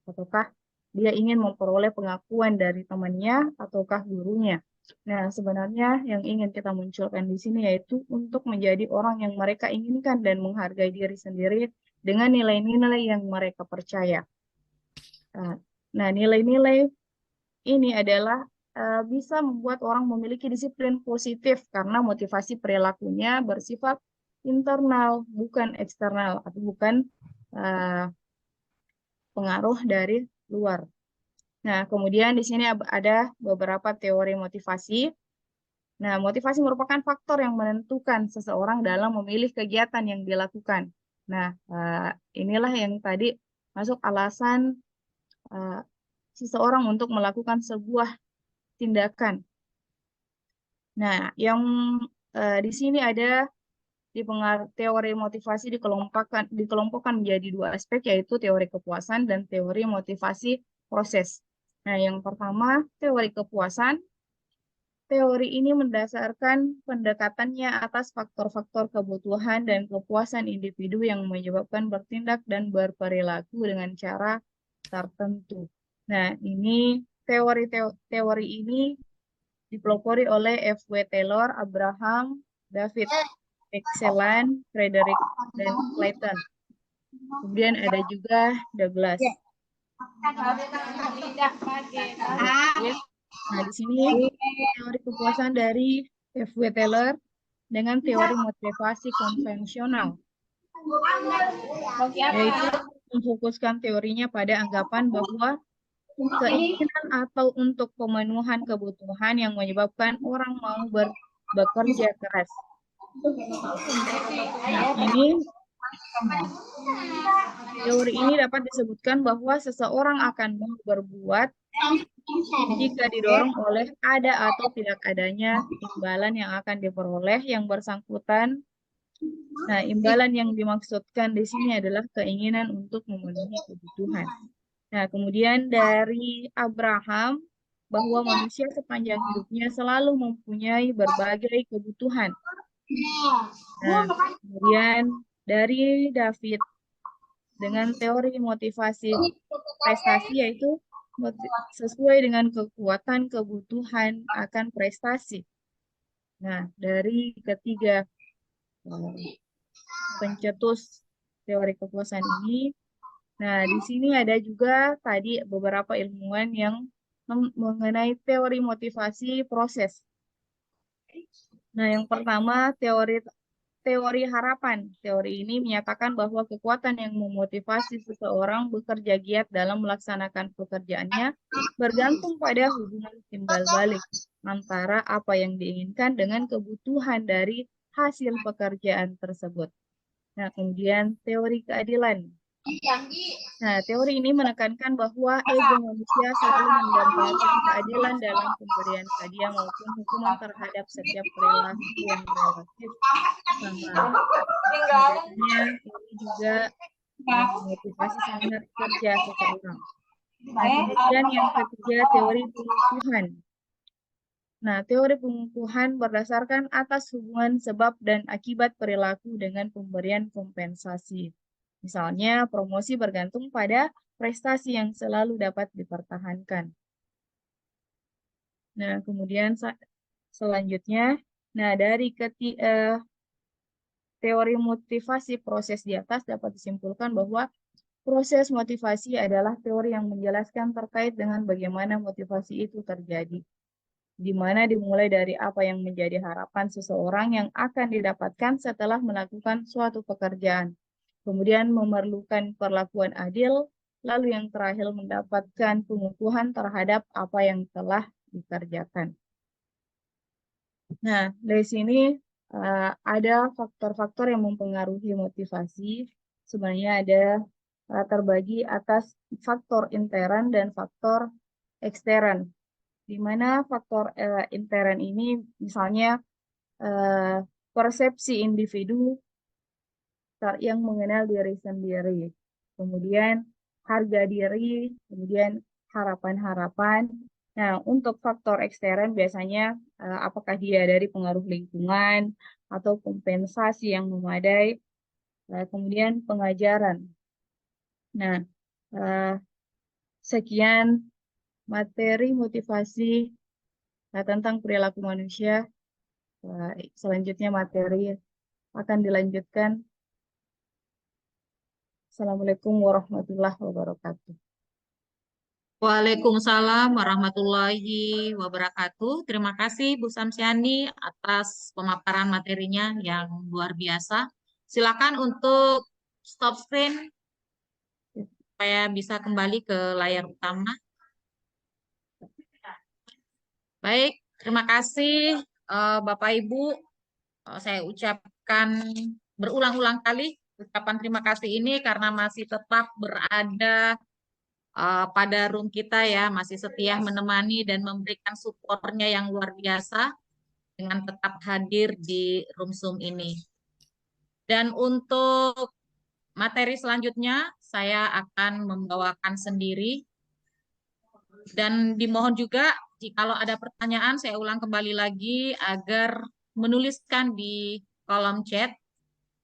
ataukah dia ingin memperoleh pengakuan dari temannya ataukah gurunya. Nah, sebenarnya yang ingin kita munculkan di sini yaitu untuk menjadi orang yang mereka inginkan dan menghargai diri sendiri dengan nilai-nilai yang mereka percaya. Nah, nilai-nilai ini adalah bisa membuat orang memiliki disiplin positif karena motivasi perilakunya bersifat internal, bukan eksternal, atau bukan pengaruh dari luar. Nah, kemudian di sini ada beberapa teori motivasi. Nah, motivasi merupakan faktor yang menentukan seseorang dalam memilih kegiatan yang dilakukan. Nah, inilah yang tadi masuk alasan seseorang untuk melakukan sebuah tindakan. Nah, yang di sini ada teori motivasi dikelompokkan menjadi 2 aspek, yaitu teori kepuasan dan teori motivasi proses. Nah, yang pertama, teori kepuasan. Teori ini mendasarkan pendekatannya atas faktor-faktor kebutuhan dan kepuasan individu yang menyebabkan bertindak dan berperilaku dengan cara tertentu. Nah, ini teori ini dipelopori oleh F.W. Taylor, Abraham, David Exelan, Frederick, dan Clayton. Kemudian ada juga Douglas. Nah, di sini teori kepuasan dari F.W. Taylor dengan teori motivasi konvensional, yaitu memfokuskan teorinya pada anggapan bahwa keinginan atau untuk pemenuhan kebutuhan yang menyebabkan orang mau bekerja keras. Nah, teori ini dapat disebutkan bahwa seseorang akan mau berbuat jika didorong oleh ada atau tidak adanya imbalan yang akan diperoleh yang bersangkutan. Nah, imbalan yang dimaksudkan di sini adalah keinginan untuk memenuhi kebutuhan. Nah, kemudian dari Abraham, bahwa manusia sepanjang hidupnya selalu mempunyai berbagai kebutuhan. Nah, kemudian dari David, dengan teori motivasi prestasi, yaitu sesuai dengan kekuatan kebutuhan akan prestasi. Nah, dari ketiga pencetus teori kepuasan ini, nah di sini ada juga tadi beberapa ilmuwan yang mengenai teori motivasi proses. Nah, yang pertama teori harapan. Teori ini menyatakan bahwa kekuatan yang memotivasi seseorang bekerja giat dalam melaksanakan pekerjaannya bergantung pada hubungan timbal balik antara apa yang diinginkan dengan kebutuhan dari hasil pekerjaan tersebut. Nah, kemudian teori keadilan. Nah, teori ini menekankan bahwa ego manusia selalu mendambakan keadilan dalam pemberian hadiah maupun hukuman terhadap setiap perilaku yang relatif sama. Biasanya ini juga motivasi semangat kerja seseorang. Nah, kemudian yang ketiga, teori pengukuhan. Nah, teori pengukuhan berdasarkan atas hubungan sebab dan akibat perilaku dengan pemberian kompensasi. Misalnya, promosi bergantung pada prestasi yang selalu dapat dipertahankan. Nah, kemudian selanjutnya, nah dari teori motivasi proses di atas dapat disimpulkan bahwa Proses motivasi adalah teori yang menjelaskan terkait dengan bagaimana motivasi itu terjadi, di mana dimulai dari apa yang menjadi harapan seseorang yang akan didapatkan setelah melakukan suatu pekerjaan, kemudian memerlukan perlakuan adil, lalu yang terakhir mendapatkan pengukuhan terhadap apa yang telah dikerjakan. Nah, dari sini ada faktor-faktor yang mempengaruhi motivasi. Sebenarnya ada terbagi atas faktor intern dan faktor ekstern. Di mana faktor intern ini misalnya persepsi individu yang mengenal diri sendiri, kemudian harga diri, kemudian harapan-harapan. Nah, untuk faktor ekstern biasanya apakah dia dari pengaruh lingkungan atau kompensasi yang memadai, kemudian pengajaran. Nah, sekian materi motivasi tentang perilaku manusia. Selanjutnya materi akan dilanjutkan. Assalamualaikum warahmatullahi wabarakatuh. Waalaikumsalam warahmatullahi wabarakatuh. Terima kasih Bu Samsiani atas pemaparan materinya yang luar biasa. Silakan untuk stop screen supaya bisa kembali ke layar utama. Baik, terima kasih Bapak Ibu. Saya ucapkan berulang-ulang kali ucapan terima kasih ini karena masih tetap berada pada room kita ya, masih setia menemani dan memberikan supportnya yang luar biasa dengan tetap hadir di room Zoom ini. Dan untuk materi selanjutnya saya akan membawakan sendiri. Dan dimohon juga jikalau ada pertanyaan saya ulang kembali lagi agar menuliskan di kolom chat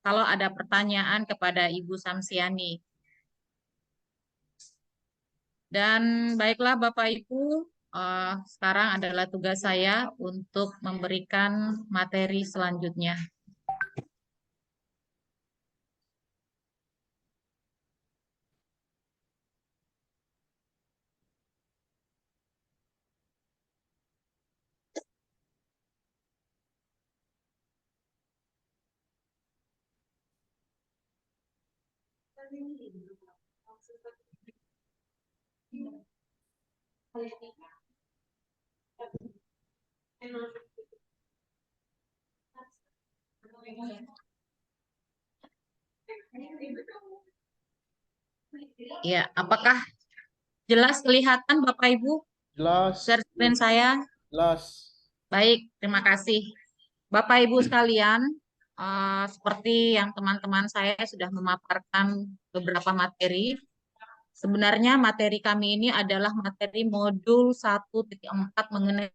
kalau ada pertanyaan kepada Ibu Samsiani. Dan baiklah Bapak Ibu, sekarang adalah tugas saya untuk memberikan materi selanjutnya. Ya, apakah jelas kelihatan Bapak Ibu? Jelas, Share screen saya. jelas. Baik, terima kasih. Bapak Ibu sekalian, seperti yang teman-teman saya sudah memaparkan beberapa materi. Sebenarnya materi kami ini adalah materi modul 1.4 mengenai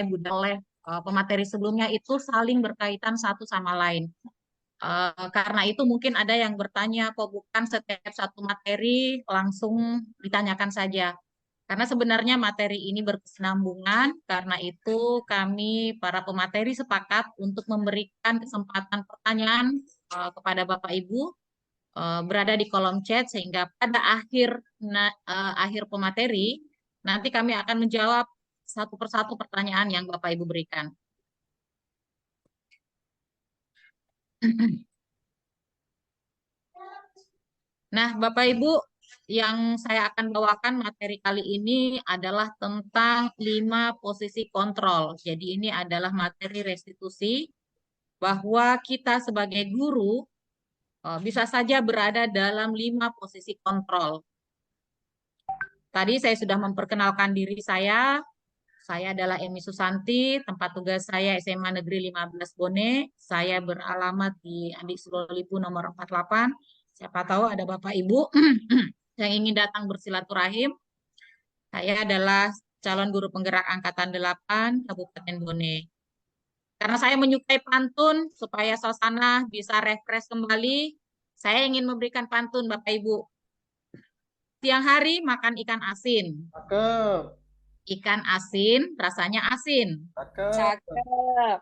budaya oleh pemateri sebelumnya itu saling berkaitan satu sama lain. Karena itu mungkin ada yang bertanya, kok bukan setiap satu materi langsung ditanyakan saja. Karena sebenarnya materi ini berkesinambungan, karena itu kami para pemateri sepakat untuk memberikan kesempatan pertanyaan kepada Bapak Ibu berada di kolom chat sehingga pada akhir pemateri nanti kami akan menjawab satu persatu pertanyaan yang Bapak Ibu berikan. Nah, Bapak Ibu, yang saya akan bawakan materi kali ini adalah tentang 5 posisi kontrol. Jadi ini adalah materi restitusi bahwa kita sebagai guru bisa saja berada dalam 5 posisi kontrol. Tadi saya sudah memperkenalkan diri saya. Saya adalah Emi Susanti, tempat tugas saya SMA Negeri 15 Bone. Saya beralamat di Andi Surolipu nomor 48. Siapa tahu ada Bapak Ibu yang ingin datang bersilaturahim. Saya adalah calon guru penggerak Angkatan 8 Kabupaten Bone. Karena saya menyukai pantun, supaya suasana bisa refresh kembali, saya ingin memberikan pantun Bapak Ibu. Siang hari makan ikan asin. Cakep, Ikan asin rasanya asin. cakep. Cakep.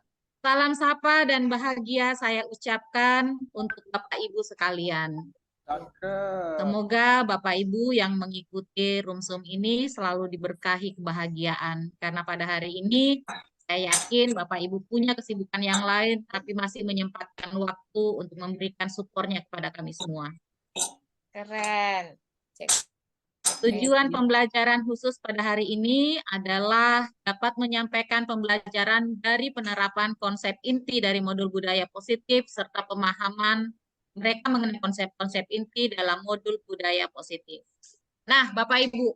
Salam sapa dan bahagia saya ucapkan untuk Bapak Ibu sekalian. Cakep. Semoga Bapak Ibu yang mengikuti Rumsum ini selalu diberkahi kebahagiaan. Karena pada hari ini saya yakin Bapak Ibu punya kesibukan yang lain, tapi masih menyempatkan waktu untuk memberikan supportnya kepada kami semua. Keren. Tujuan pembelajaran khusus pada hari ini adalah dapat menyampaikan pembelajaran dari penerapan konsep inti dari modul budaya positif serta pemahaman mereka mengenai konsep-konsep inti dalam modul budaya positif. Nah, Bapak Ibu,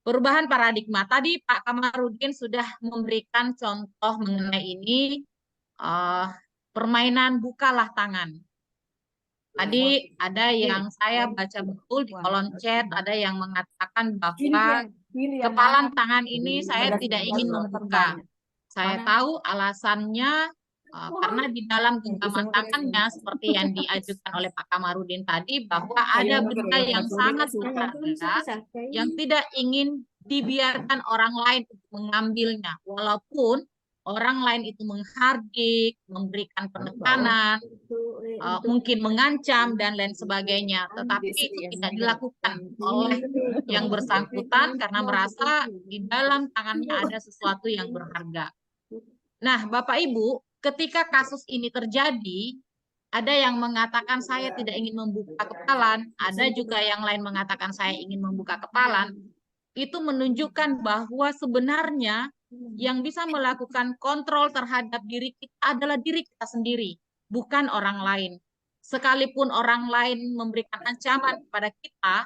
perubahan paradigma. Tadi Pak Kamarudin sudah memberikan contoh mengenai ini, permainan bukalah tangan. Tadi ada yang saya baca betul di kolom chat, ada yang mengatakan bahwa kepalan tangan ini saya tidak ingin membuka. Saya tahu alasannya karena di dalam genggaman tangannya seperti yang diajukan oleh Pak Kamarudin tadi, bahwa ada benda yang sangat berharga yang tidak ingin dibiarkan orang lain untuk mengambilnya, walaupun orang lain itu menghardik, memberikan penekanan, mungkin mengancam dan lain sebagainya, tetapi itu tidak dilakukan oleh yang bersangkutan karena merasa di dalam tangannya ada sesuatu yang berharga. Nah, Bapak Ibu, ketika kasus ini terjadi, ada yang mengatakan saya tidak ingin membuka kepalan, ada juga yang lain mengatakan saya ingin membuka kepalan. Itu menunjukkan bahwa sebenarnya yang bisa melakukan kontrol terhadap diri kita adalah diri kita sendiri, bukan orang lain. Sekalipun orang lain memberikan ancaman kepada kita,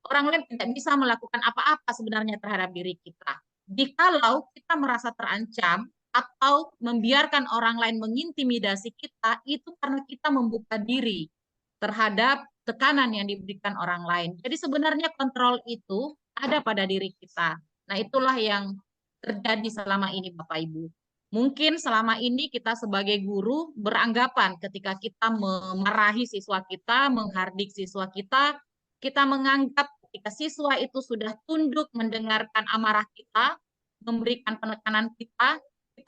orang lain tidak bisa melakukan apa-apa sebenarnya terhadap diri kita. Jikalau kita merasa terancam atau membiarkan orang lain mengintimidasi kita, itu karena kita membuka diri terhadap tekanan yang diberikan orang lain. Jadi sebenarnya kontrol itu ada pada diri kita. Nah, itulah yang terjadi selama ini, Bapak Ibu. Mungkin selama ini kita sebagai guru beranggapan ketika kita memarahi siswa kita, menghardik siswa kita menganggap ketika siswa itu sudah tunduk mendengarkan amarah kita, memberikan penekanan kita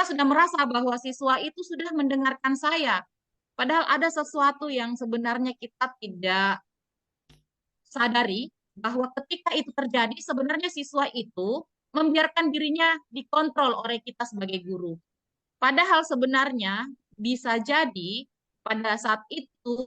sudah merasa bahwa siswa itu sudah mendengarkan saya. Padahal ada sesuatu yang sebenarnya kita tidak sadari, bahwa ketika itu terjadi, sebenarnya siswa itu membiarkan dirinya dikontrol oleh kita sebagai guru. Padahal sebenarnya bisa jadi pada saat itu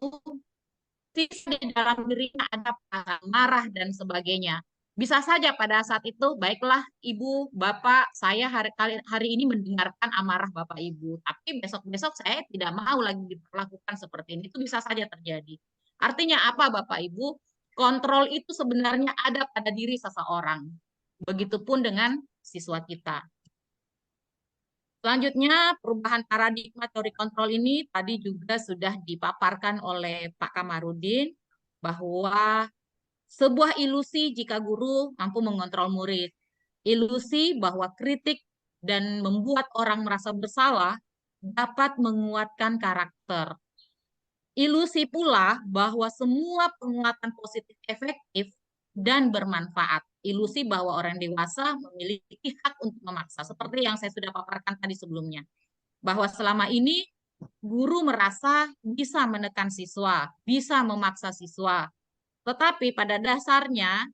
siswa di dalam dirinya ada perasaan marah dan sebagainya. Bisa saja pada saat itu, baiklah Ibu, Bapak, saya hari ini mendengarkan amarah Bapak Ibu, tapi besok-besok saya tidak mau lagi diperlakukan seperti ini. Itu bisa saja terjadi. Artinya apa Bapak Ibu? Kontrol itu sebenarnya ada pada diri seseorang. Begitupun dengan siswa kita. Selanjutnya, perubahan paradigma teori kontrol ini tadi juga sudah dipaparkan oleh Pak Kamarudin, bahwa sebuah ilusi jika guru mampu mengontrol murid. Ilusi bahwa kritik dan membuat orang merasa bersalah dapat menguatkan karakter. Ilusi pula bahwa semua penguatan positif efektif dan bermanfaat. Ilusi bahwa orang dewasa memiliki hak untuk memaksa, seperti yang saya sudah paparkan tadi sebelumnya. Bahwa selama ini guru merasa bisa menekan siswa, bisa memaksa siswa. Tetapi pada dasarnya,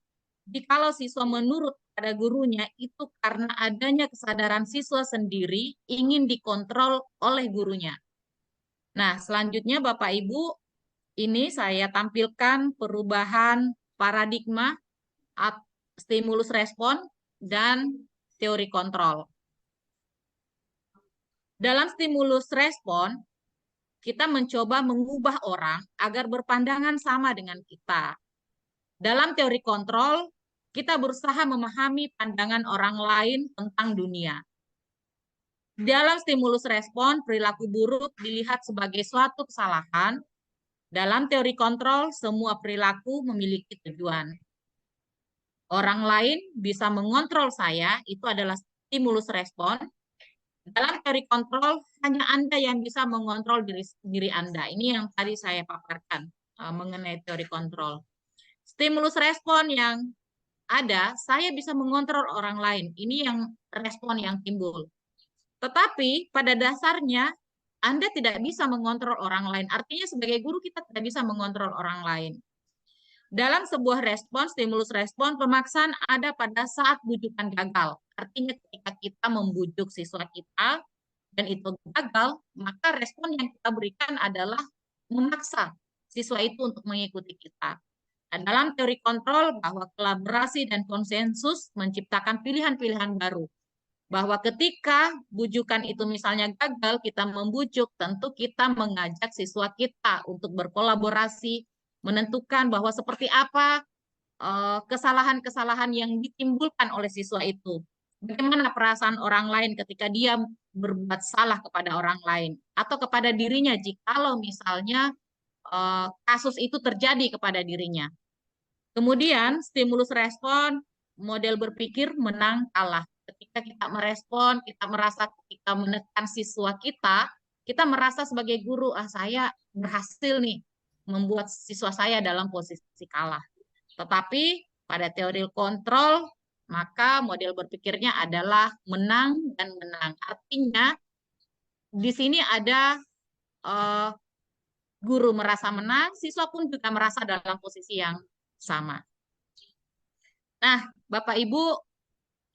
jikalau siswa menurut pada gurunya, itu karena adanya kesadaran siswa sendiri ingin dikontrol oleh gurunya. Nah, selanjutnya Bapak Ibu, ini saya tampilkan perubahan paradigma, stimulus respon, dan teori kontrol. Dalam stimulus respon, kita mencoba mengubah orang agar berpandangan sama dengan kita. Dalam teori kontrol, kita berusaha memahami pandangan orang lain tentang dunia. Dalam stimulus respon, perilaku buruk dilihat sebagai suatu kesalahan. Dalam teori kontrol, semua perilaku memiliki tujuan. Orang lain bisa mengontrol saya, itu adalah stimulus respon. Dalam teori kontrol, hanya Anda yang bisa mengontrol diri Anda. Ini yang tadi saya paparkan mengenai teori kontrol. Stimulus respon yang ada, saya bisa mengontrol orang lain. Ini yang respon yang timbul. Tetapi pada dasarnya Anda tidak bisa mengontrol orang lain. Artinya sebagai guru kita tidak bisa mengontrol orang lain. Dalam sebuah respon, stimulus respon, pemaksaan ada pada saat bujukan gagal. Artinya ketika kita membujuk siswa kita dan itu gagal, maka respon yang kita berikan adalah memaksa siswa itu untuk mengikuti kita. Dan dalam teori kontrol bahwa kolaborasi dan konsensus menciptakan pilihan-pilihan baru. Bahwa ketika bujukan itu misalnya gagal, kita membujuk, tentu kita mengajak siswa kita untuk berkolaborasi, menentukan bahwa seperti apa kesalahan-kesalahan yang ditimbulkan oleh siswa itu. Bagaimana perasaan orang lain ketika dia berbuat salah kepada orang lain atau kepada dirinya jikalau misalnya kasus itu terjadi kepada dirinya. Kemudian stimulus respon, model berpikir menang kalah. Ketika kita merespon, kita merasa ketika menekan siswa kita merasa sebagai guru, saya berhasil nih membuat siswa saya dalam posisi kalah. Tetapi pada teori kontrol, maka model berpikirnya adalah menang dan menang. Artinya di sini ada guru merasa menang, siswa pun juga merasa dalam posisi yang sama. Nah, Bapak Ibu,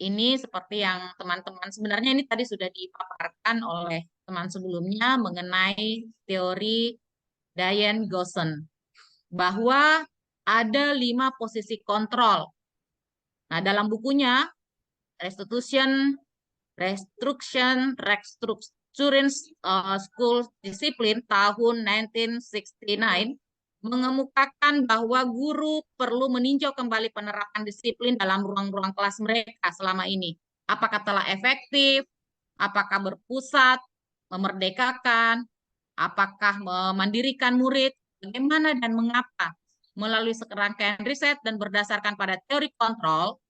ini seperti yang teman-teman, sebenarnya ini tadi sudah dipaparkan oleh teman sebelumnya mengenai teori Diane Gosson, bahwa ada 5 posisi kontrol. Nah, dalam bukunya Restruction School Discipline tahun 1969 mengemukakan bahwa guru perlu meninjau kembali penerapan disiplin dalam ruang-ruang kelas mereka selama ini. Apakah telah efektif, apakah berpusat, memerdekakan, apakah memandirikan murid, bagaimana dan mengapa. Melalui serangkaian riset dan berdasarkan pada teori kontrol,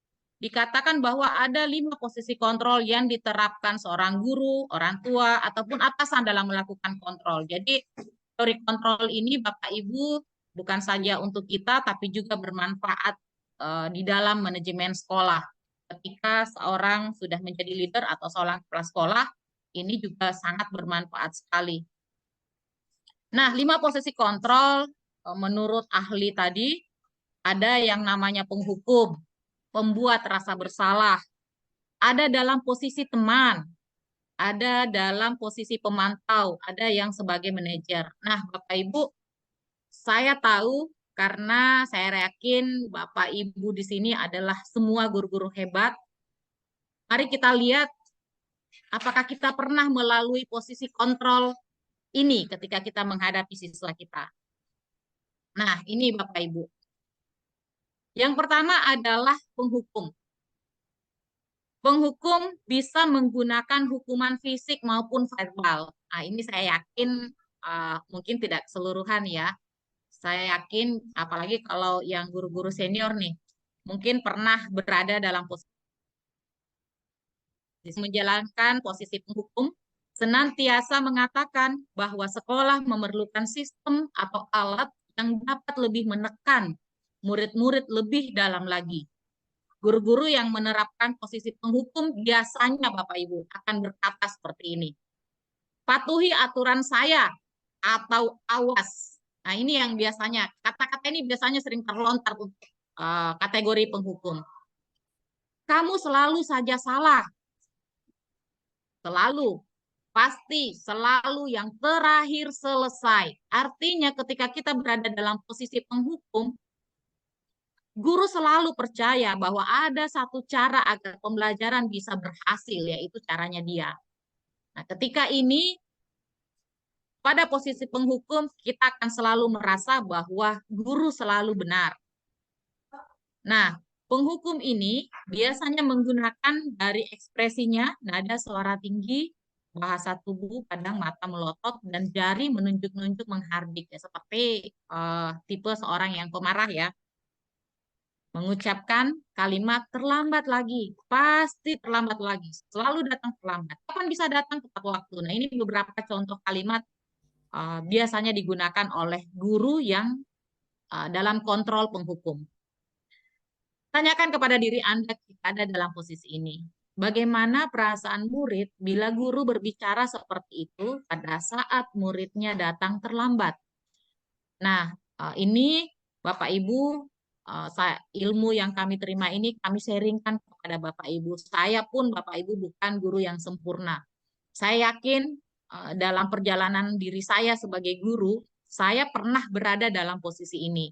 dikatakan bahwa ada 5 posisi kontrol yang diterapkan seorang guru, orang tua, ataupun atasan dalam melakukan kontrol. Jadi teori kontrol ini Bapak Ibu bukan saja untuk kita, tapi juga bermanfaat di dalam manajemen sekolah. Ketika seorang sudah menjadi leader atau seorang kepala sekolah, ini juga sangat bermanfaat sekali. Nah, 5 posisi kontrol menurut ahli tadi, ada yang namanya penghukum, pembuat rasa bersalah, ada dalam posisi teman, ada dalam posisi pemantau, ada yang sebagai manajer. Nah, Bapak Ibu, saya tahu karena saya yakin Bapak Ibu di sini adalah semua guru-guru hebat. Mari kita lihat apakah kita pernah melalui posisi kontrol ini ketika kita menghadapi siswa kita. Nah, ini Bapak Ibu. Yang pertama adalah penghukum. Penghukum bisa menggunakan hukuman fisik maupun verbal. Nah, ini saya yakin mungkin tidak keseluruhan ya. Saya yakin, apalagi kalau yang guru-guru senior nih, mungkin pernah berada dalam posisi menjalankan posisi penghukum, senantiasa mengatakan bahwa sekolah memerlukan sistem atau alat yang dapat lebih menekan murid-murid lebih dalam lagi. Guru-guru yang menerapkan posisi penghukum biasanya Bapak Ibu akan berkata seperti ini. Patuhi aturan saya atau awas. Nah, ini yang biasanya, kata-kata ini biasanya sering terlontar untuk kategori penghukum. Kamu selalu saja salah. Selalu. Pasti, selalu yang terakhir selesai. Artinya ketika kita berada dalam posisi penghukum, guru selalu percaya bahwa ada satu cara agar pembelajaran bisa berhasil, yaitu caranya dia. Nah, ketika ini, pada posisi penghukum, kita akan selalu merasa bahwa guru selalu benar. Nah, penghukum ini biasanya menggunakan dari ekspresinya, nada suara tinggi, bahasa tubuh, kadang mata melotot, dan jari menunjuk-nunjuk menghardik. Ya, seperti tipe seorang yang pemarah ya. Mengucapkan kalimat terlambat lagi, pasti terlambat lagi, selalu datang terlambat. Kapan bisa datang tepat waktu? Nah, ini beberapa contoh kalimat biasanya digunakan oleh guru yang dalam kontrol penghukum. Tanyakan kepada diri Anda jika ada dalam posisi ini. bagaimana perasaan murid bila guru berbicara seperti itu pada saat muridnya datang terlambat. Nah, ini Bapak Ibu, ilmu yang kami terima ini kami sharingkan kepada Bapak Ibu. Saya pun Bapak Ibu bukan guru yang sempurna. Saya yakin dalam perjalanan diri saya sebagai guru, saya pernah berada dalam posisi ini.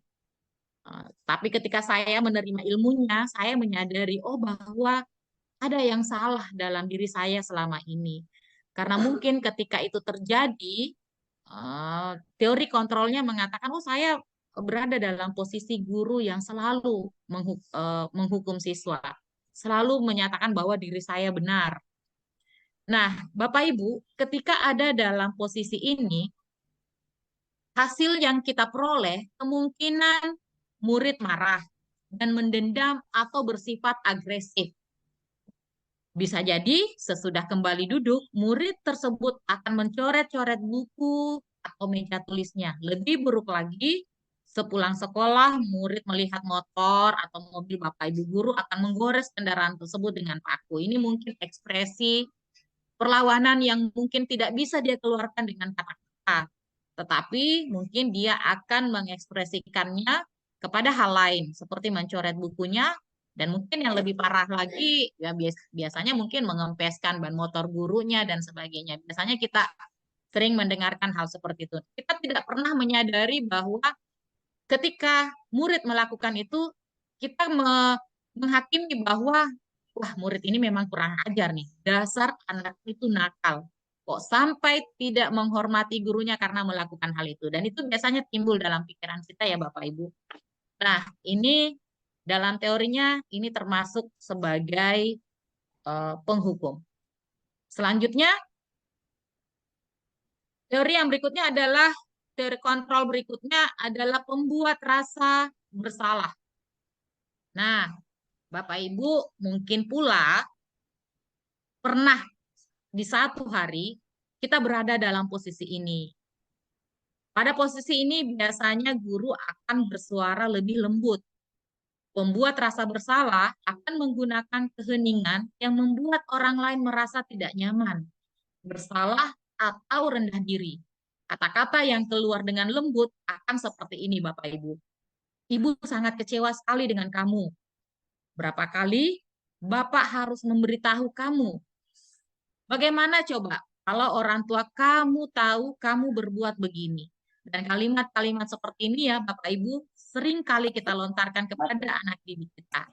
Tapi ketika saya menerima ilmunya, saya menyadari, oh bahwa ada yang salah dalam diri saya selama ini. Karena mungkin ketika itu terjadi, teori kontrolnya mengatakan, oh saya berada dalam posisi guru yang selalu menghukum siswa, selalu menyatakan bahwa diri saya benar. Nah, Bapak Ibu, ketika ada dalam posisi ini, hasil yang kita peroleh kemungkinan murid marah dan mendendam atau bersifat agresif. Bisa jadi sesudah kembali duduk, murid tersebut akan mencoret-coret buku atau meja tulisnya. Lebih buruk lagi, sepulang sekolah, murid melihat motor atau mobil Bapak Ibu guru akan menggores kendaraan tersebut dengan paku. Ini mungkin ekspresi perlawanan yang mungkin tidak bisa dia keluarkan dengan kata-kata. Tetapi mungkin dia akan mengekspresikannya kepada hal lain, seperti mencoret bukunya, dan mungkin yang lebih parah lagi, ya biasanya mungkin mengempeskan ban motor gurunya dan sebagainya. Biasanya kita sering mendengarkan hal seperti itu. Kita tidak pernah menyadari bahwa ketika murid melakukan itu, kita menghakimi bahwa, wah murid ini memang kurang ajar nih, dasar anak itu nakal. Kok sampai tidak menghormati gurunya karena melakukan hal itu. Dan itu biasanya timbul dalam pikiran kita ya Bapak Ibu. Nah, ini dalam teorinya ini termasuk sebagai penghukum. Selanjutnya, teori yang berikutnya adalah, teori kontrol berikutnya adalah pembuat rasa bersalah. Nah, Bapak Ibu mungkin pula pernah di satu hari kita berada dalam posisi ini. Pada posisi ini biasanya guru akan bersuara lebih lembut. Pembuat rasa bersalah akan menggunakan keheningan yang membuat orang lain merasa tidak nyaman, bersalah, atau rendah diri. Kata-kata yang keluar dengan lembut akan seperti ini, Bapak Ibu. Ibu sangat kecewa sekali dengan kamu. Berapa kali Bapak harus memberitahu kamu? Bagaimana coba kalau orang tua kamu tahu kamu berbuat begini? Dan kalimat-kalimat seperti ini ya Bapak Ibu sering kali kita lontarkan kepada anak didik kita.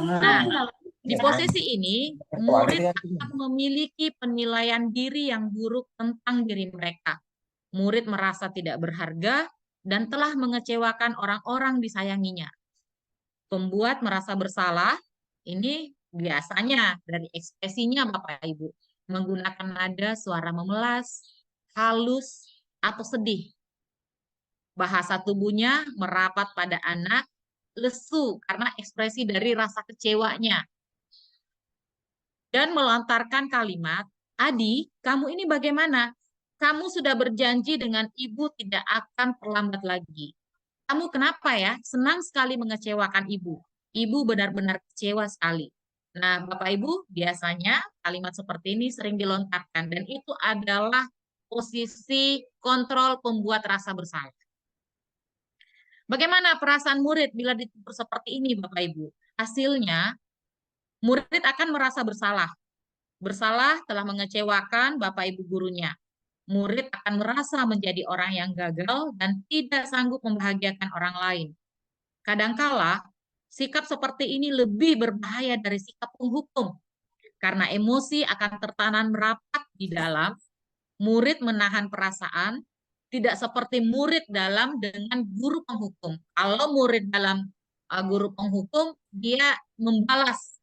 Nah, di posisi ini murid akan memiliki penilaian diri yang buruk tentang diri mereka. Murid merasa tidak berharga dan telah mengecewakan orang-orang disayanginya. Pembuat merasa bersalah ini biasanya dari ekspresinya Bapak Ibu menggunakan nada suara memelas, halus, atau sedih. Bahasa tubuhnya merapat pada anak, lesu karena ekspresi dari rasa kecewanya. Dan melontarkan kalimat, "Adi, kamu ini bagaimana? Kamu sudah berjanji dengan ibu tidak akan terlambat lagi. Kamu kenapa ya? Senang sekali mengecewakan ibu. Ibu benar-benar kecewa sekali." Nah, Bapak Ibu, biasanya kalimat seperti ini sering dilontarkan dan itu adalah posisi kontrol pembuat rasa bersalah. Bagaimana perasaan murid bila ditegur seperti ini, Bapak Ibu? Hasilnya, murid akan merasa bersalah. Bersalah telah mengecewakan Bapak Ibu gurunya. Murid akan merasa menjadi orang yang gagal dan tidak sanggup membahagiakan orang lain. Kadangkala, sikap seperti ini lebih berbahaya dari sikap penghukum. Karena emosi akan tertanam merapat di dalam, murid menahan perasaan, tidak seperti murid dalam dengan guru penghukum. Kalau murid dalam guru penghukum, dia membalas,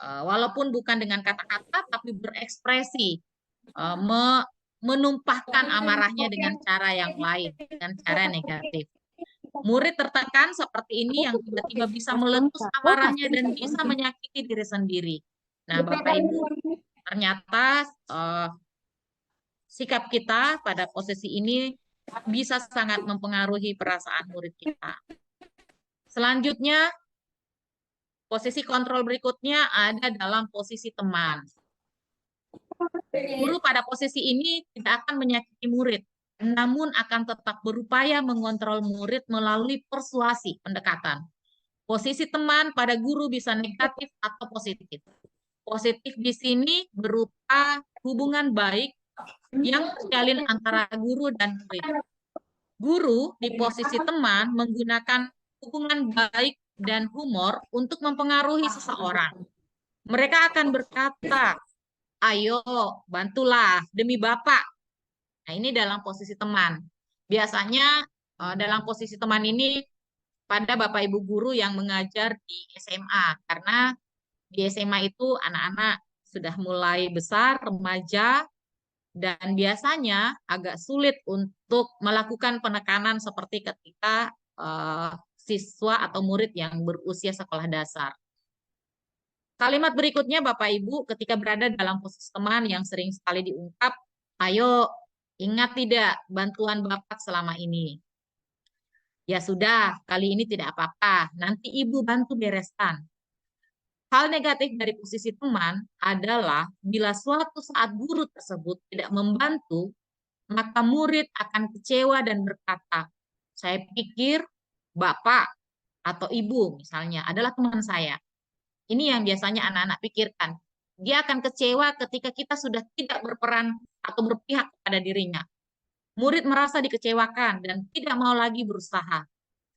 walaupun bukan dengan kata-kata, tapi berekspresi, menumpahkan amarahnya dengan cara yang lain, dengan cara negatif. Murid tertekan seperti ini yang tiba-tiba bisa meletus amarahnya dan bisa menyakiti diri sendiri. Nah, Bapak Ibu, ternyata sikap kita pada posisi ini bisa sangat mempengaruhi perasaan murid kita. Selanjutnya, Posisi kontrol berikutnya ada dalam posisi teman. Guru pada posisi ini tidak akan menyakiti murid, namun akan tetap berupaya mengontrol murid melalui persuasi pendekatan. Posisi teman pada guru bisa negatif atau positif. Positif di sini berupa hubungan baik yang terjalin antara guru dan murid. Guru di posisi teman menggunakan hubungan baik dan humor untuk mempengaruhi seseorang. Mereka akan berkata, ayo bantulah demi Bapak. Nah, ini dalam posisi teman. Biasanya dalam posisi teman ini pada Bapak Ibu guru yang mengajar di SMA, karena di SMA itu anak-anak sudah mulai besar, remaja, dan biasanya agak sulit untuk melakukan penekanan seperti ketika siswa atau murid yang berusia sekolah dasar. Kalimat berikutnya Bapak Ibu ketika berada dalam posisi teman yang sering sekali diungkap, ayo ingat tidak bantuan Bapak selama ini. Ya sudah, kali ini tidak apa-apa, nanti Ibu bantu bereskan. Hal negatif dari posisi teman adalah bila suatu saat guru tersebut tidak membantu, maka murid akan kecewa dan berkata, saya pikir Bapak atau Ibu misalnya adalah teman saya. Ini yang biasanya anak-anak pikirkan. Dia akan kecewa ketika kita sudah tidak berperan atau berpihak kepada dirinya. Murid merasa dikecewakan dan tidak mau lagi berusaha.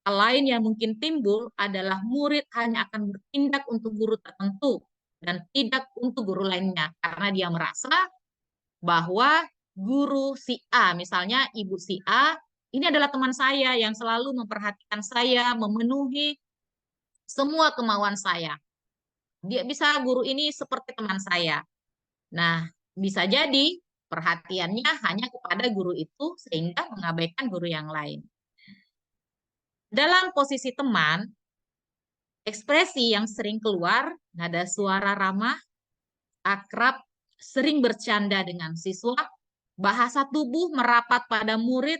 Hal lain yang mungkin timbul adalah murid hanya akan bertindak untuk guru tertentu dan tidak untuk guru lainnya. Karena dia merasa bahwa guru si A, misalnya Ibu si A, ini adalah teman saya yang selalu memperhatikan saya, memenuhi semua kemauan saya. Dia bisa guru ini seperti teman saya. Nah, bisa jadi perhatiannya hanya kepada guru itu sehingga mengabaikan guru yang lain. Dalam posisi teman, ekspresi yang sering keluar, nada suara ramah, akrab, sering bercanda dengan siswa, bahasa tubuh merapat pada murid,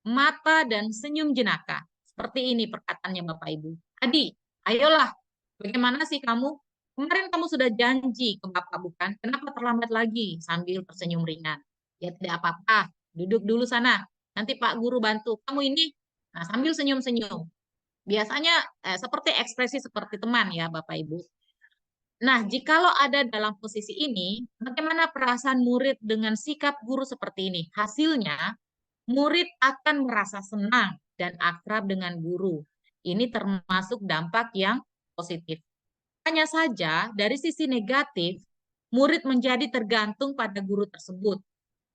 mata dan senyum jenaka. Seperti ini perkataannya Bapak Ibu. Adi, ayolah, bagaimana sih kamu? Kemarin kamu sudah janji ke Bapak bukan? Kenapa terlambat lagi? Sambil tersenyum ringan. Ya tidak apa-apa, duduk dulu sana. Nanti Pak Guru bantu. Kamu ini, nah, sambil senyum-senyum. Biasanya seperti ekspresi seperti teman ya Bapak Ibu. Nah, jikalau ada dalam posisi ini, bagaimana perasaan murid dengan sikap guru seperti ini? Hasilnya, murid akan merasa senang dan akrab dengan guru. Ini termasuk dampak yang positif. Hanya saja, dari sisi negatif, murid menjadi tergantung pada guru tersebut.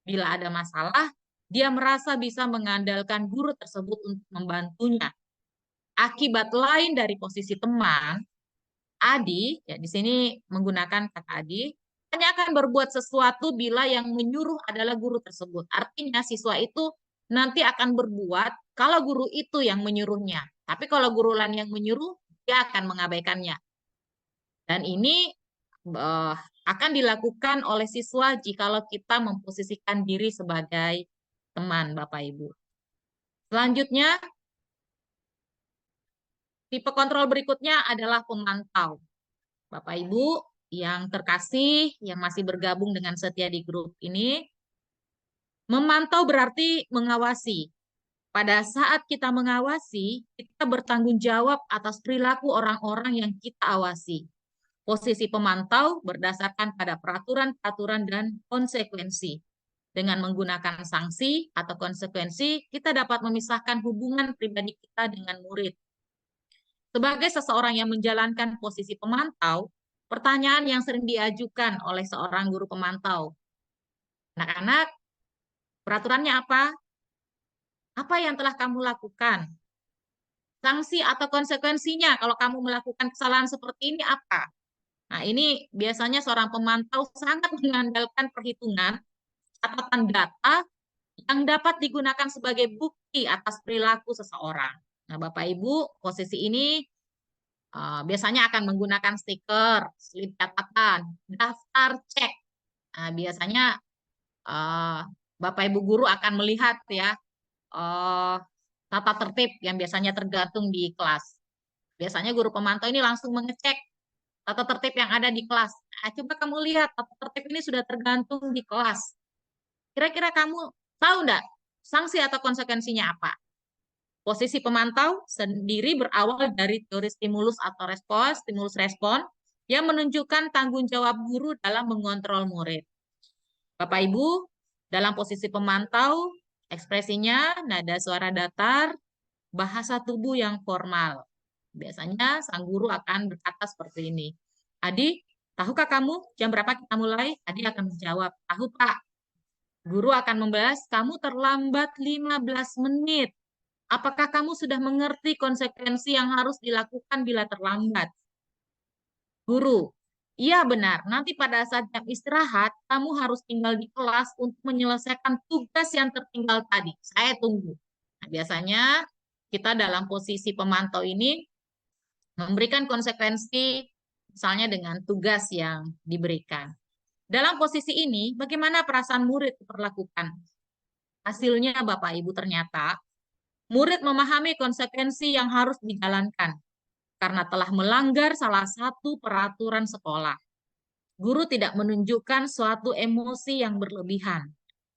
Bila ada masalah, dia merasa bisa mengandalkan guru tersebut untuk membantunya. Akibat lain dari posisi teman, Adi, ya di sini menggunakan kata Adi, hanya akan berbuat sesuatu bila yang menyuruh adalah guru tersebut. Artinya siswa itu nanti akan berbuat kalau guru itu yang menyuruhnya. Tapi kalau guru lain yang menyuruh, dia akan mengabaikannya. Dan ini akan dilakukan oleh siswa jikalau kita memposisikan diri sebagai teman, Bapak Ibu. Selanjutnya, tipe kontrol berikutnya adalah pemantau. Bapak Ibu yang terkasih, yang masih bergabung dengan setia di grup ini, memantau berarti mengawasi. Pada saat kita mengawasi, kita bertanggung jawab atas perilaku orang-orang yang kita awasi. Posisi pemantau berdasarkan pada peraturan-peraturan dan konsekuensi. Dengan menggunakan sanksi atau konsekuensi, kita dapat memisahkan hubungan pribadi kita dengan murid. Sebagai seseorang yang menjalankan posisi pemantau, pertanyaan yang sering diajukan oleh seorang guru pemantau. Anak-anak, peraturannya apa? Apa yang telah kamu lakukan? Sanksi atau konsekuensinya kalau kamu melakukan kesalahan seperti ini apa? Nah, ini biasanya seorang pemantau sangat mengandalkan perhitungan, catatan data yang dapat digunakan sebagai bukti atas perilaku seseorang. Nah, Bapak Ibu, posisi ini biasanya akan menggunakan stiker, slip catatan, daftar cek. Nah, biasanya Bapak Ibu guru akan melihat ya tata tertib yang biasanya tergantung di kelas. Biasanya guru pemantau ini langsung mengecek tata tertib yang ada di kelas. Nah, coba kamu lihat, tata tertib ini sudah tergantung di kelas. Kira-kira kamu tahu enggak sanksi atau konsekuensinya apa? Posisi pemantau sendiri berawal dari teori stimulus atau respons, stimulus respon, yang menunjukkan tanggung jawab guru dalam mengontrol murid. Bapak Ibu, dalam posisi pemantau, ekspresinya nada suara datar, bahasa tubuh yang formal. Biasanya sang guru akan berkata seperti ini. Adi, tahukah kamu jam berapa kita mulai? Adi akan menjawab, tahu Pak. Guru akan membalas, kamu terlambat 15 menit. Apakah kamu sudah mengerti konsekuensi yang harus dilakukan bila terlambat? Guru, iya benar. Nanti pada saat jam istirahat, kamu harus tinggal di kelas untuk menyelesaikan tugas yang tertinggal tadi. Saya tunggu. Nah, biasanya kita dalam posisi pemantau ini memberikan konsekuensi misalnya dengan tugas yang diberikan. Dalam posisi ini, bagaimana perasaan murid diperlakukan? Hasilnya Bapak Ibu ternyata murid memahami konsekuensi yang harus dijalankan karena telah melanggar salah satu peraturan sekolah. Guru tidak menunjukkan suatu emosi yang berlebihan,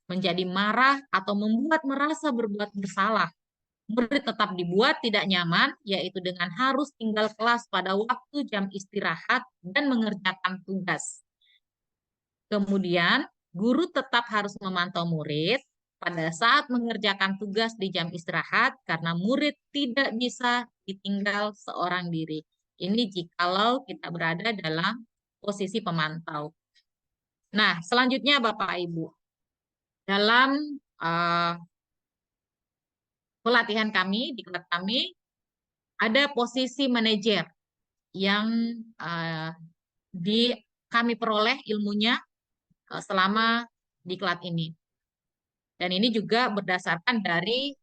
menjadi marah atau membuat merasa berbuat bersalah. Murid tetap dibuat tidak nyaman, yaitu dengan harus tinggal kelas pada waktu jam istirahat dan mengerjakan tugas. Kemudian, guru tetap harus memantau murid pada saat mengerjakan tugas di jam istirahat karena murid tidak bisa ditinggal seorang diri. Ini jikalau kita berada dalam posisi pemantau. Nah, selanjutnya Bapak Ibu, dalam pelatihan kami, di kelas kami, ada posisi manajer yang kami peroleh ilmunya selama di kelas ini. Dan ini juga berdasarkan dari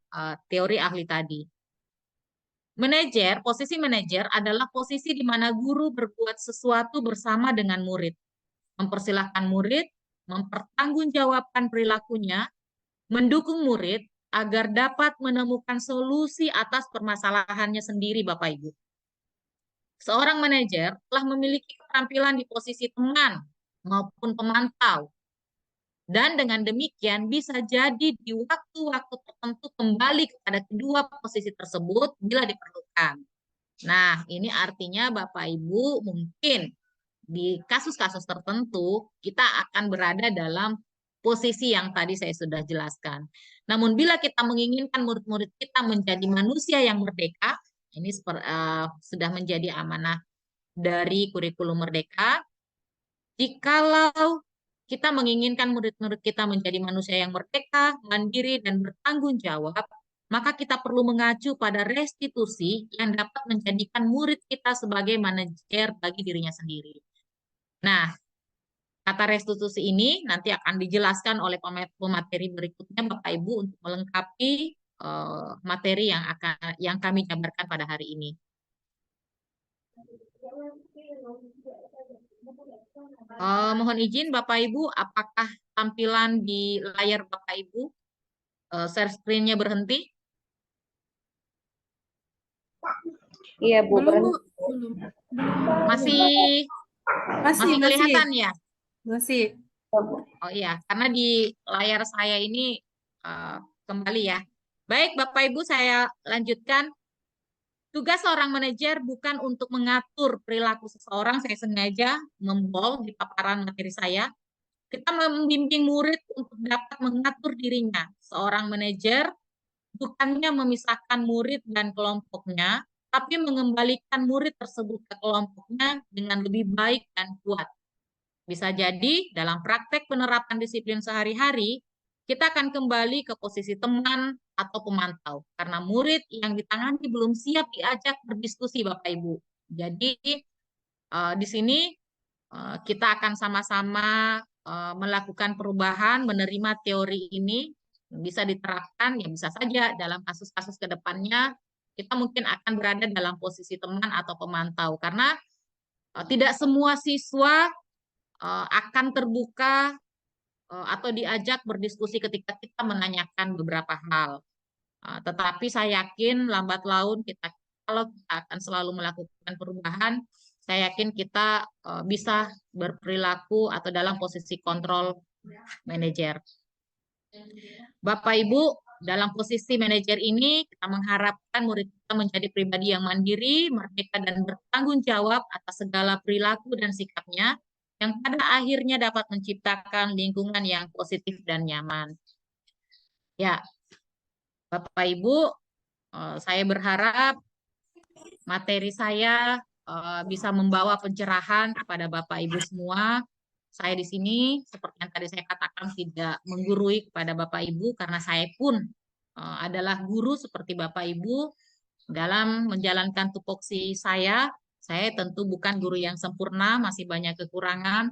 teori ahli tadi. Manajer, posisi manajer adalah posisi di mana guru berbuat sesuatu bersama dengan murid. Mempersilahkan murid, mempertanggungjawabkan perilakunya, mendukung murid agar dapat menemukan solusi atas permasalahannya sendiri, Bapak Ibu. Seorang manajer telah memiliki keterampilan di posisi teman maupun pemantau. Dan dengan demikian bisa jadi di waktu-waktu tertentu kembali kepada kedua posisi tersebut bila diperlukan. Nah, ini artinya Bapak Ibu mungkin di kasus-kasus tertentu kita akan berada dalam posisi yang tadi saya sudah jelaskan. Namun bila kita menginginkan murid-murid kita menjadi manusia yang merdeka, ini sudah menjadi amanah dari kurikulum Merdeka. Jikalau kita menginginkan murid-murid kita menjadi manusia yang merdeka, mandiri, dan bertanggung jawab, maka kita perlu mengacu pada restitusi yang dapat menjadikan murid kita sebagai manajer bagi dirinya sendiri. Nah, kata restitusi ini nanti akan dijelaskan oleh pemateri berikutnya, Bapak Ibu, untuk melengkapi materi yang kami jabarkan pada hari ini. Mohon izin Bapak Ibu, apakah tampilan di layar Bapak Ibu share screen-nya berhenti? Iya, Bu. Belum, Bu. berhenti. Belum. Masih kelihatan ya? Masih. Oh iya, karena di layar saya ini kembali ya. Baik Bapak Ibu, saya lanjutkan. Tugas seorang manajer bukan untuk mengatur perilaku seseorang, saya sengaja membold di paparan materi saya. Kita membimbing murid untuk dapat mengatur dirinya. Seorang manajer bukannya memisahkan murid dan kelompoknya, tapi mengembalikan murid tersebut ke kelompoknya dengan lebih baik dan kuat. Bisa jadi dalam praktek penerapan disiplin sehari-hari, kita akan kembali ke posisi teman atau pemantau. Karena murid yang ditangani belum siap diajak berdiskusi, Bapak Ibu. Jadi di sini kita akan sama-sama melakukan perubahan, menerima teori ini, bisa diterapkan, ya bisa saja dalam kasus-kasus ke depannya, kita mungkin akan berada dalam posisi teman atau pemantau. Karena tidak semua siswa akan terbuka atau diajak berdiskusi ketika kita menanyakan beberapa hal. Tetapi saya yakin lambat laun kita kalau kita akan selalu melakukan perubahan, saya yakin kita bisa berperilaku atau dalam posisi kontrol manajer. Bapak Ibu, dalam posisi manajer ini kita mengharapkan murid kita menjadi pribadi yang mandiri, merdeka dan bertanggung jawab atas segala perilaku dan sikapnya yang pada akhirnya dapat menciptakan lingkungan yang positif dan nyaman. Ya, Bapak Ibu, saya berharap materi saya bisa membawa pencerahan kepada Bapak Ibu semua. Saya di sini, seperti yang tadi saya katakan, tidak menggurui kepada Bapak Ibu, karena saya pun adalah guru seperti Bapak Ibu. Dalam menjalankan tupoksi saya tentu bukan guru yang sempurna, masih banyak kekurangan,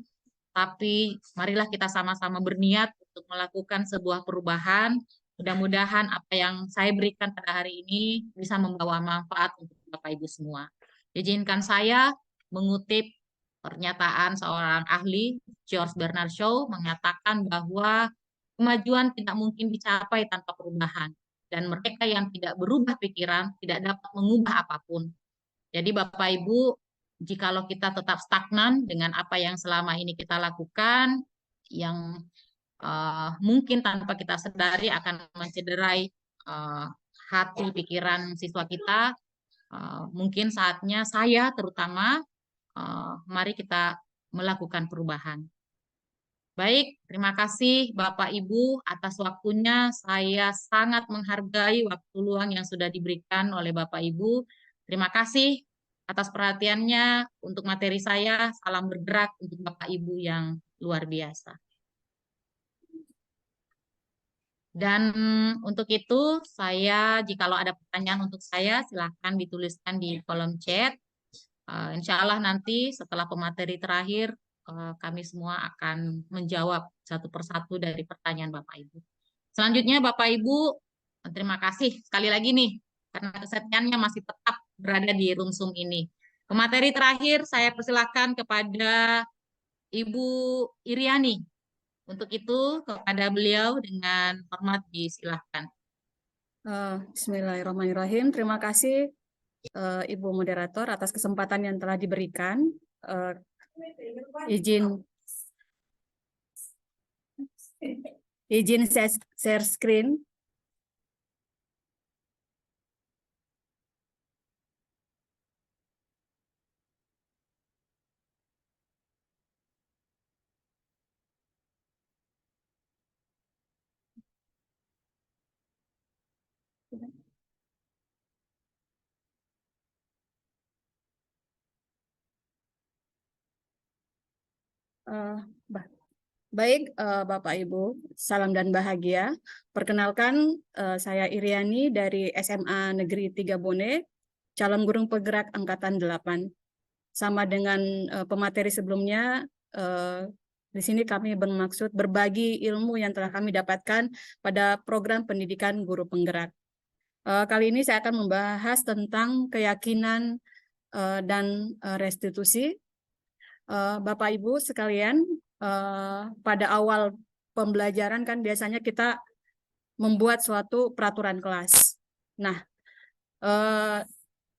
tapi marilah kita sama-sama berniat untuk melakukan sebuah perubahan. Mudah-mudahan apa yang saya berikan pada hari ini bisa membawa manfaat untuk Bapak Ibu semua. Izinkan saya mengutip pernyataan seorang ahli, George Bernard Shaw, mengatakan bahwa kemajuan tidak mungkin dicapai tanpa perubahan. Dan mereka yang tidak berubah pikiran tidak dapat mengubah apapun. Jadi Bapak Ibu, jikalau kita tetap stagnan dengan apa yang selama ini kita lakukan, yang mungkin tanpa kita sadari akan mencederai hati, pikiran siswa kita, mungkin saatnya saya terutama, mari kita melakukan perubahan. Baik, terima kasih Bapak Ibu atas waktunya. Saya sangat menghargai waktu luang yang sudah diberikan oleh Bapak Ibu. Terima kasih atas perhatiannya untuk materi saya. Salam bergerak untuk Bapak Ibu yang luar biasa. Dan untuk itu, jikalau ada pertanyaan untuk saya, silakan dituliskan di kolom chat. Insya Allah nanti setelah pemateri terakhir, kami semua akan menjawab satu persatu dari pertanyaan Bapak Ibu. Selanjutnya Bapak Ibu, terima kasih sekali lagi nih, karena kesetiaannya masih tetap berada di room Zoom ini. Pemateri terakhir saya persilakan kepada Ibu Iriani. Untuk itu, kepada beliau dengan hormat disilahkan. Bismillahirrahmanirrahim. Terima kasih Ibu Moderator atas kesempatan yang telah diberikan. Izin share screen. Baik, Bapak Ibu, salam dan bahagia. Perkenalkan, saya Iriani dari SMA Negeri 3 Bone, calon guru penggerak Angkatan 8. Sama dengan pemateri sebelumnya, di sini kami bermaksud berbagi ilmu yang telah kami dapatkan pada program pendidikan guru penggerak. Kali ini saya akan membahas tentang keyakinan dan restitusi. Bapak Ibu sekalian, pada awal pembelajaran kan biasanya kita membuat suatu peraturan kelas. Nah,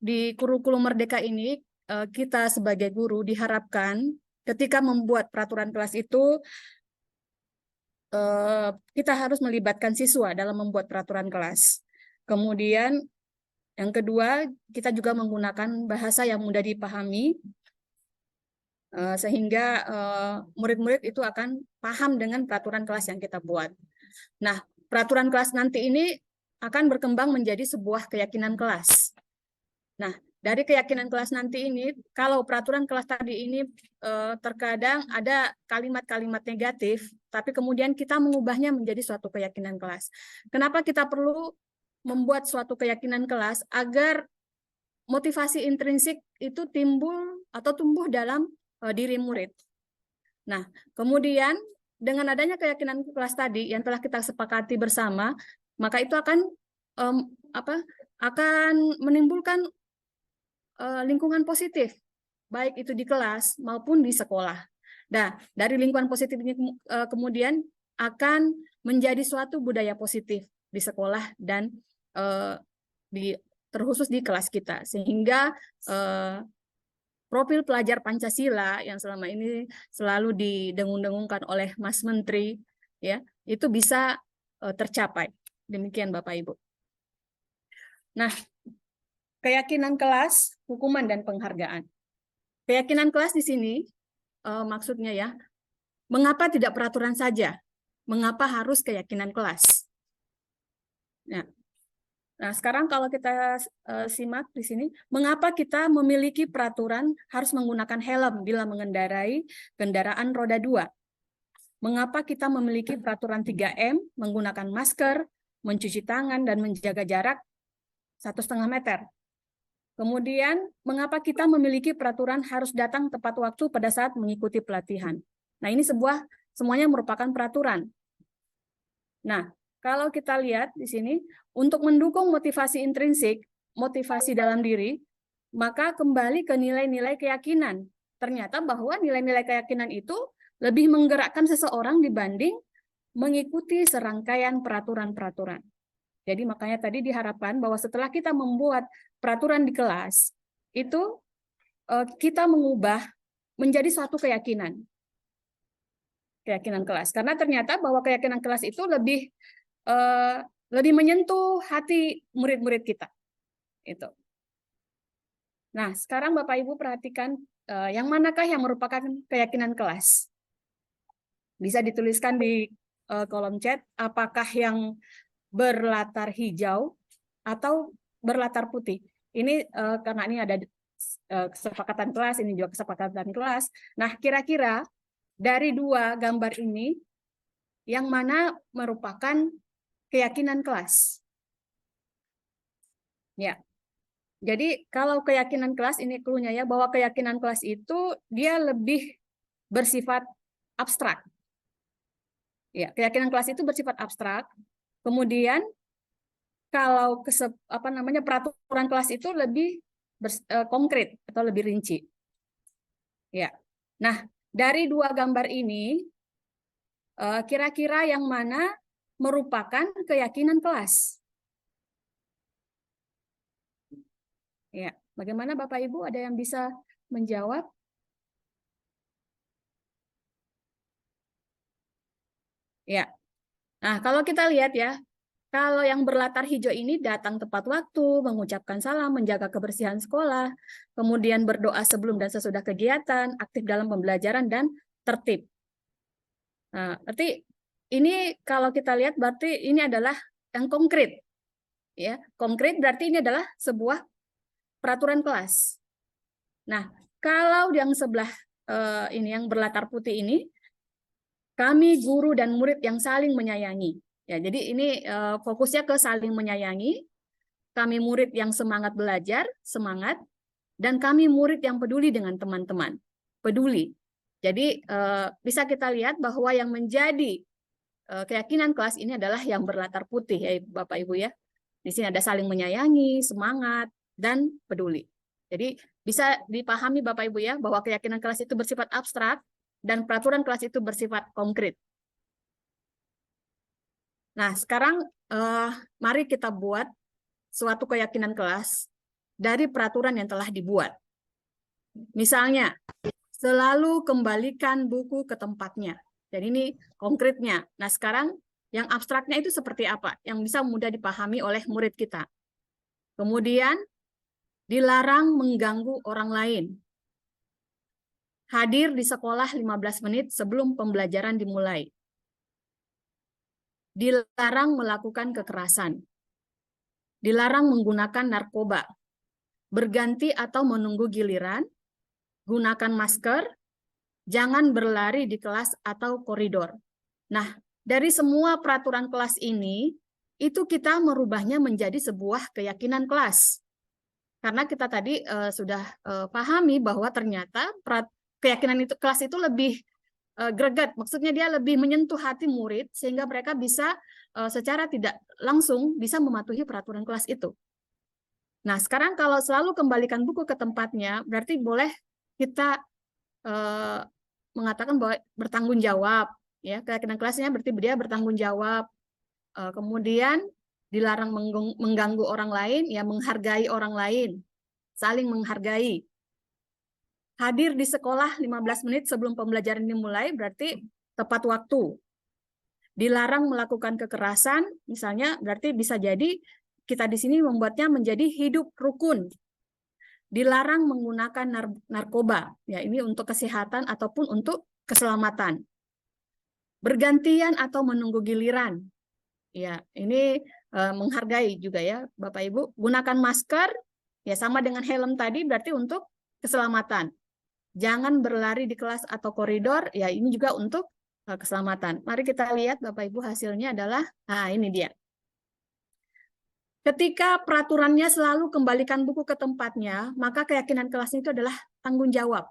di kurikulum Merdeka ini kita sebagai guru diharapkan ketika membuat peraturan kelas itu kita harus melibatkan siswa dalam membuat peraturan kelas. Kemudian yang kedua, kita juga menggunakan bahasa yang mudah dipahami sehingga murid-murid itu akan paham dengan peraturan kelas yang kita buat. Nah, peraturan kelas nanti ini akan berkembang menjadi sebuah keyakinan kelas. Nah, dari keyakinan kelas nanti ini, kalau peraturan kelas tadi ini terkadang ada kalimat-kalimat negatif, tapi kemudian kita mengubahnya menjadi suatu keyakinan kelas. Kenapa kita perlu membuat suatu keyakinan kelas? Agar motivasi intrinsik itu timbul atau tumbuh dalam diri murid. Nah, kemudian dengan adanya keyakinan kelas tadi yang telah kita sepakati bersama, maka itu akan menimbulkan lingkungan positif, baik itu di kelas maupun di sekolah. Nah, dari lingkungan positif ini kemudian akan menjadi suatu budaya positif di sekolah dan di terkhusus di kelas kita, sehingga profil pelajar Pancasila yang selama ini selalu didengung-dengungkan oleh Mas Menteri, ya, itu bisa tercapai. Demikian Bapak Ibu. Nah, keyakinan kelas, hukuman dan penghargaan. Keyakinan kelas di sini maksudnya ya, mengapa tidak peraturan saja? Mengapa harus keyakinan kelas? Nah, sekarang kalau kita simak di sini, mengapa kita memiliki peraturan harus menggunakan helm bila mengendarai kendaraan roda 2? Mengapa kita memiliki peraturan 3M, menggunakan masker, mencuci tangan, dan menjaga jarak 1,5 meter? Kemudian, mengapa kita memiliki peraturan harus datang tepat waktu pada saat mengikuti pelatihan? Nah, ini semuanya merupakan peraturan. Nah, kalau kita lihat di sini, untuk mendukung motivasi intrinsik, motivasi dalam diri, maka kembali ke nilai-nilai keyakinan. Ternyata bahwa nilai-nilai keyakinan itu lebih menggerakkan seseorang dibanding mengikuti serangkaian peraturan-peraturan. Jadi makanya tadi diharapkan bahwa setelah kita membuat peraturan di kelas, itu kita mengubah menjadi suatu keyakinan. Keyakinan kelas. Karena ternyata bahwa keyakinan kelas itu lebih menyentuh hati murid-murid kita. Itu. Nah, sekarang Bapak Ibu perhatikan yang manakah yang merupakan keyakinan kelas. Bisa dituliskan di kolom chat, apakah yang berlatar hijau atau berlatar putih. Ini karena ini ada kesepakatan kelas, ini juga kesepakatan kelas. Nah, kira-kira dari dua gambar ini, yang mana merupakan keyakinan kelas? Ya. Jadi kalau keyakinan kelas ini clue-nya ya, bahwa keyakinan kelas itu dia lebih bersifat abstrak. Ya, keyakinan kelas itu bersifat abstrak. Kemudian kalau peraturan kelas itu lebih konkret atau lebih rinci. Ya. Nah, dari dua gambar ini kira-kira yang mana merupakan keyakinan kelas? Ya, bagaimana Bapak Ibu, ada yang bisa menjawab? Ya. Nah, kalau kita lihat ya, kalau yang berlatar hijau ini datang tepat waktu, mengucapkan salam, menjaga kebersihan sekolah, kemudian berdoa sebelum dan sesudah kegiatan, aktif dalam pembelajaran, dan tertib. Nah, berarti ini kalau kita lihat berarti ini adalah yang konkret. Ya, konkret berarti ini adalah sebuah peraturan kelas. Nah, kalau yang sebelah ini yang berlatar putih ini, kami guru dan murid yang saling menyayangi. Ya, jadi ini fokusnya ke saling menyayangi. Kami murid yang semangat belajar, semangat, dan kami murid yang peduli dengan teman-teman, peduli. Jadi bisa kita lihat bahwa yang menjadi keyakinan kelas ini adalah yang berlatar putih ya Bapak Ibu ya. Di sini ada saling menyayangi, semangat, dan peduli. Jadi bisa dipahami Bapak Ibu ya bahwa keyakinan kelas itu bersifat abstrak dan peraturan kelas itu bersifat konkret. Nah, sekarang mari kita buat suatu keyakinan kelas dari peraturan yang telah dibuat. Misalnya, selalu kembalikan buku ke tempatnya. Jadi ini konkretnya. Nah, sekarang yang abstraknya itu seperti apa? Yang bisa mudah dipahami oleh murid kita. Kemudian, dilarang mengganggu orang lain. Hadir di sekolah 15 menit sebelum pembelajaran dimulai. Dilarang melakukan kekerasan. Dilarang menggunakan narkoba. Berganti atau menunggu giliran. Gunakan masker. Jangan berlari di kelas atau koridor. Nah, dari semua peraturan kelas ini, itu kita merubahnya menjadi sebuah keyakinan kelas. Karena kita tadi sudah pahami bahwa ternyata keyakinan itu kelas itu lebih greget, maksudnya dia lebih menyentuh hati murid sehingga mereka bisa secara tidak langsung bisa mematuhi peraturan kelas itu. Nah, sekarang kalau selalu kembalikan buku ke tempatnya, berarti boleh kita mengatakan bahwa bertanggung jawab, ya keyakinan kelasnya berarti dia bertanggung jawab. Kemudian dilarang mengganggu orang lain, ya menghargai orang lain, saling menghargai. Hadir di sekolah 15 menit sebelum pembelajaran dimulai berarti tepat waktu. Dilarang melakukan kekerasan, misalnya berarti bisa jadi kita di sini membuatnya menjadi hidup rukun. Dilarang menggunakan narkoba, ya ini untuk kesehatan ataupun untuk keselamatan. Bergantian atau menunggu giliran, ya ini menghargai juga ya Bapak Ibu. Gunakan masker, ya sama dengan helm tadi berarti untuk keselamatan. Jangan berlari di kelas atau koridor, ya ini juga untuk keselamatan. Mari kita lihat Bapak Ibu hasilnya adalah, nah ini dia. Ketika peraturannya selalu kembalikan buku ke tempatnya, maka keyakinan kelasnya itu adalah tanggung jawab.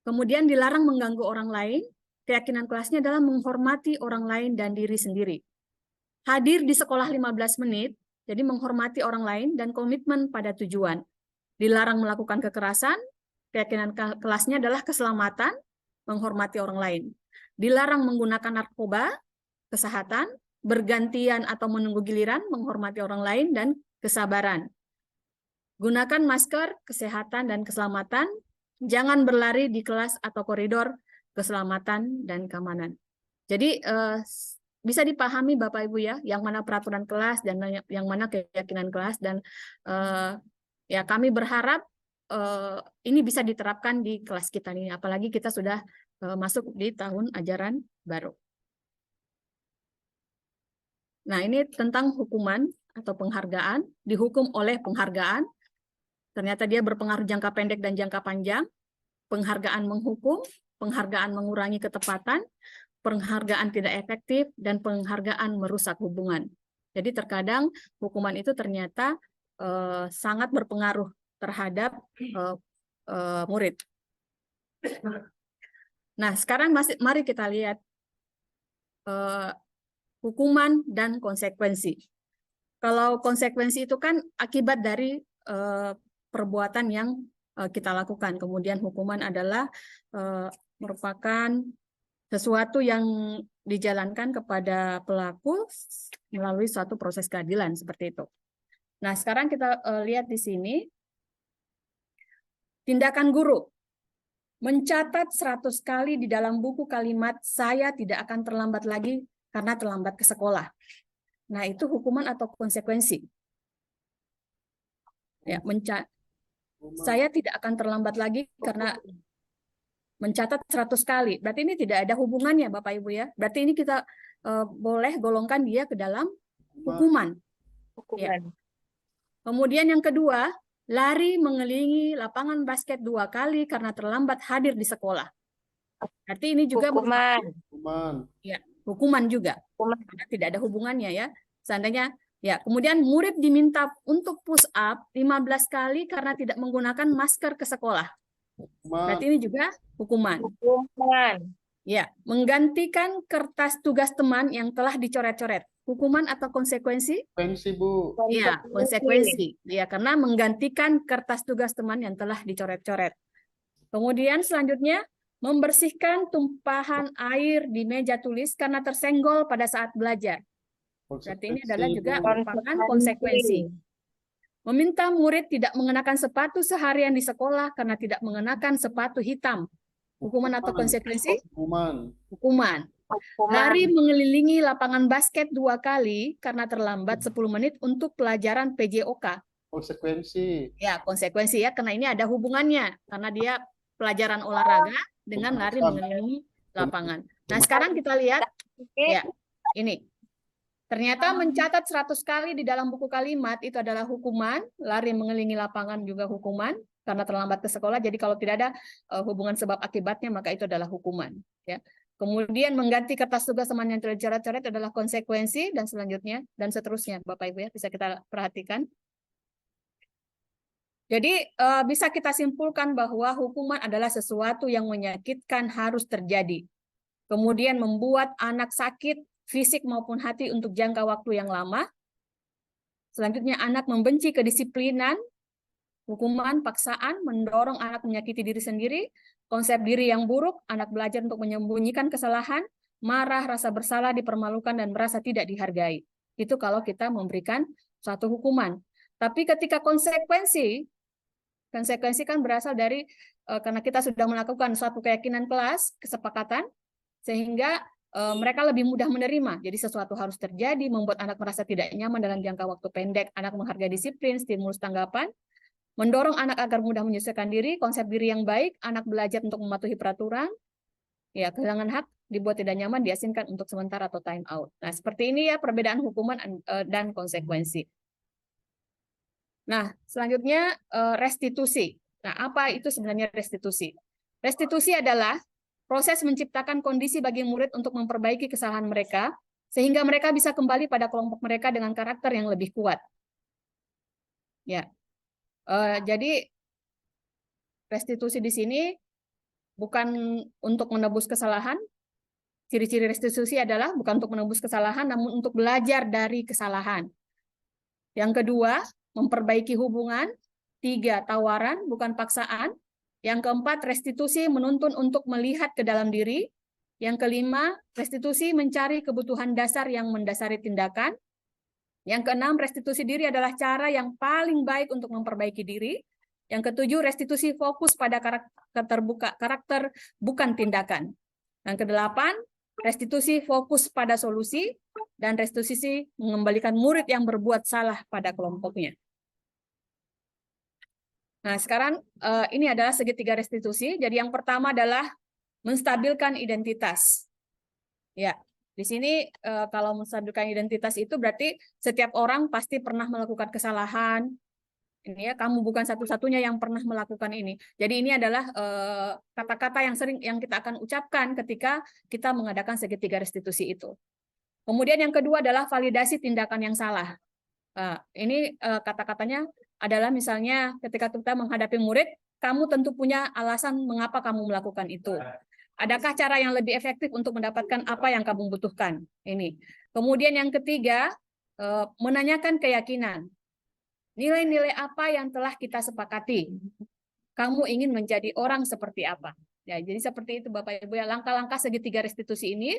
Kemudian dilarang mengganggu orang lain, keyakinan kelasnya adalah menghormati orang lain dan diri sendiri. Hadir di sekolah 15 menit, jadi menghormati orang lain dan komitmen pada tujuan. Dilarang melakukan kekerasan, keyakinan kelasnya adalah keselamatan, menghormati orang lain. Dilarang menggunakan narkoba, kesehatan, bergantian atau menunggu giliran, menghormati orang lain, dan kesabaran. Gunakan masker, kesehatan, dan keselamatan. Jangan berlari di kelas atau koridor, keselamatan, dan keamanan. Jadi bisa dipahami Bapak Ibu ya, yang mana peraturan kelas dan yang mana keyakinan kelas, dan ya kami berharap ini bisa diterapkan di kelas kita ini, apalagi kita sudah masuk di tahun ajaran baru. Nah, ini tentang hukuman atau penghargaan, dihukum oleh penghargaan. Ternyata dia berpengaruh jangka pendek dan jangka panjang. Penghargaan menghukum, penghargaan mengurangi ketepatan, penghargaan tidak efektif, dan penghargaan merusak hubungan. Jadi terkadang hukuman itu ternyata sangat berpengaruh terhadap murid. Nah, sekarang mari kita lihat hukuman dan konsekuensi. Kalau konsekuensi itu kan akibat dari perbuatan yang kita lakukan. Kemudian hukuman adalah merupakan sesuatu yang dijalankan kepada pelaku melalui suatu proses keadilan seperti itu. Nah, sekarang kita lihat di sini tindakan guru. Mencatat 100 kali di dalam buku kalimat saya tidak akan terlambat lagi karena terlambat ke sekolah. Nah, itu hukuman atau konsekuensi. Ya, saya tidak akan terlambat lagi karena mencatat 100 kali. Berarti ini tidak ada hubungannya Bapak Ibu ya. Berarti ini kita boleh golongkan dia ke dalam hukuman. Ya. Kemudian yang kedua, lari mengelilingi lapangan basket 2 kali karena terlambat hadir di sekolah. Berarti ini juga Hukuman. Ya, hukuman juga. Karena tidak ada hubungannya ya. Seandainya ya, kemudian murid diminta untuk push up 15 kali karena tidak menggunakan masker ke sekolah. Berarti ini juga hukuman. Ya, menggantikan kertas tugas teman yang telah dicoret-coret. Hukuman atau konsekuensi? Konsekuensi, Bu. Ya, konsekuensi. Ya, karena menggantikan kertas tugas teman yang telah dicoret-coret. Kemudian selanjutnya, membersihkan tumpahan air di meja tulis karena tersenggol pada saat belajar. Berarti ini adalah juga merupakan konsekuensi. Meminta murid tidak mengenakan sepatu seharian di sekolah karena tidak mengenakan sepatu hitam. Hukuman atau konsekuensi? Hukuman. Lari mengelilingi lapangan basket 2 kali karena terlambat 10 menit untuk pelajaran PJOK. Konsekuensi. Ya, konsekuensi ya, karena ini ada hubungannya. Karena dia pelajaran olahraga dengan lari mengelilingi lapangan. Nah, sekarang kita lihat, ya, ini. Ternyata mencatat 100 kali di dalam buku kalimat itu adalah hukuman, lari mengelilingi lapangan juga hukuman, karena terlambat ke sekolah. Jadi kalau tidak ada hubungan sebab akibatnya, maka itu adalah hukuman. Ya. Kemudian mengganti kertas tugas teman yang telah dicoret-coret adalah konsekuensi, dan selanjutnya, dan seterusnya. Bapak Ibu ya, bisa kita perhatikan. Jadi bisa kita simpulkan bahwa hukuman adalah sesuatu yang menyakitkan harus terjadi. Kemudian membuat anak sakit, fisik maupun hati untuk jangka waktu yang lama. Selanjutnya anak membenci kedisiplinan, hukuman, paksaan, mendorong anak menyakiti diri sendiri, konsep diri yang buruk, anak belajar untuk menyembunyikan kesalahan, marah, rasa bersalah, dipermalukan, dan merasa tidak dihargai. Itu kalau kita memberikan suatu hukuman. Tapi ketika konsekuensi kan berasal dari karena kita sudah melakukan suatu keyakinan kelas, kesepakatan, sehingga mereka lebih mudah menerima. Jadi sesuatu harus terjadi, membuat anak merasa tidak nyaman dalam jangka waktu pendek, anak menghargai disiplin, stimulus tanggapan, mendorong anak agar mudah menyesuaikan diri, konsep diri yang baik, anak belajar untuk mematuhi peraturan, ya kehilangan hak, dibuat tidak nyaman, diasingkan untuk sementara atau time out. Nah, seperti ini ya perbedaan hukuman dan konsekuensi. Nah, selanjutnya restitusi. Nah, apa itu sebenarnya restitusi? Restitusi adalah proses menciptakan kondisi bagi murid untuk memperbaiki kesalahan mereka, sehingga mereka bisa kembali pada kelompok mereka dengan karakter yang lebih kuat. Ya, jadi restitusi di sini bukan untuk menebus kesalahan. Ciri-ciri restitusi adalah bukan untuk menebus kesalahan, namun untuk belajar dari kesalahan. Yang kedua, memperbaiki hubungan. 3, tawaran, bukan paksaan. Yang keempat, restitusi menuntun untuk melihat ke dalam diri. Yang kelima, restitusi mencari kebutuhan dasar yang mendasari tindakan. Yang keenam, restitusi diri adalah cara yang paling baik untuk memperbaiki diri. Yang ketujuh, restitusi fokus pada karakter bukan tindakan. Yang kedelapan, restitusi fokus pada solusi. Dan restitusi mengembalikan murid yang berbuat salah pada kelompoknya. Nah, sekarang ini adalah segitiga restitusi. Jadi yang pertama adalah menstabilkan identitas. Ya, di sini kalau menstabilkan identitas itu berarti setiap orang pasti pernah melakukan kesalahan. Ini ya, kamu bukan satu-satunya yang pernah melakukan ini. Jadi ini adalah kata-kata yang sering yang kita akan ucapkan ketika kita mengadakan segitiga restitusi itu. Kemudian yang kedua adalah validasi tindakan yang salah. Ini kata-katanya adalah misalnya ketika kita menghadapi murid, kamu tentu punya alasan mengapa kamu melakukan itu. Adakah cara yang lebih efektif untuk mendapatkan apa yang kamu butuhkan? Ini. Kemudian yang ketiga, menanyakan keyakinan. Nilai-nilai apa yang telah kita sepakati? Kamu ingin menjadi orang seperti apa? Ya, jadi seperti itu Bapak Ibu ya, langkah-langkah segitiga restitusi ini.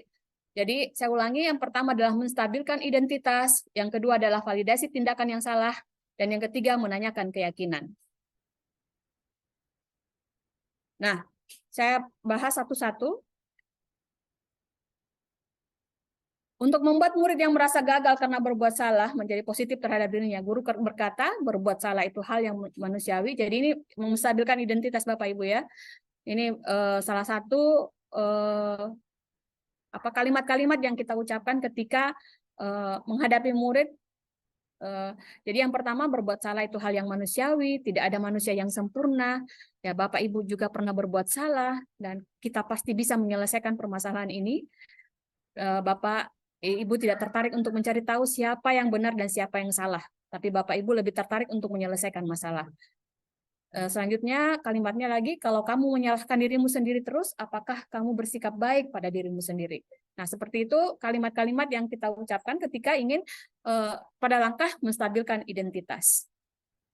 Jadi saya ulangi, yang pertama adalah menstabilkan identitas, yang kedua adalah validasi tindakan yang salah, dan yang ketiga menanyakan keyakinan. Nah, saya bahas satu-satu. Untuk membuat murid yang merasa gagal karena berbuat salah menjadi positif terhadap dirinya, guru berkata berbuat salah itu hal yang manusiawi. Jadi ini menstabilkan identitas Bapak Ibu ya. Ini salah satu kalimat-kalimat yang kita ucapkan ketika menghadapi murid. Jadi yang pertama, berbuat salah itu hal yang manusiawi, tidak ada manusia yang sempurna. Ya, Bapak Ibu juga pernah berbuat salah dan kita pasti bisa menyelesaikan permasalahan ini. Bapak Ibu tidak tertarik untuk mencari tahu siapa yang benar dan siapa yang salah, tapi Bapak Ibu lebih tertarik untuk menyelesaikan masalah. Selanjutnya kalimatnya lagi, kalau kamu menyalahkan dirimu sendiri terus, apakah kamu bersikap baik pada dirimu sendiri? Nah, seperti itu kalimat-kalimat yang kita ucapkan ketika ingin pada langkah menstabilkan identitas.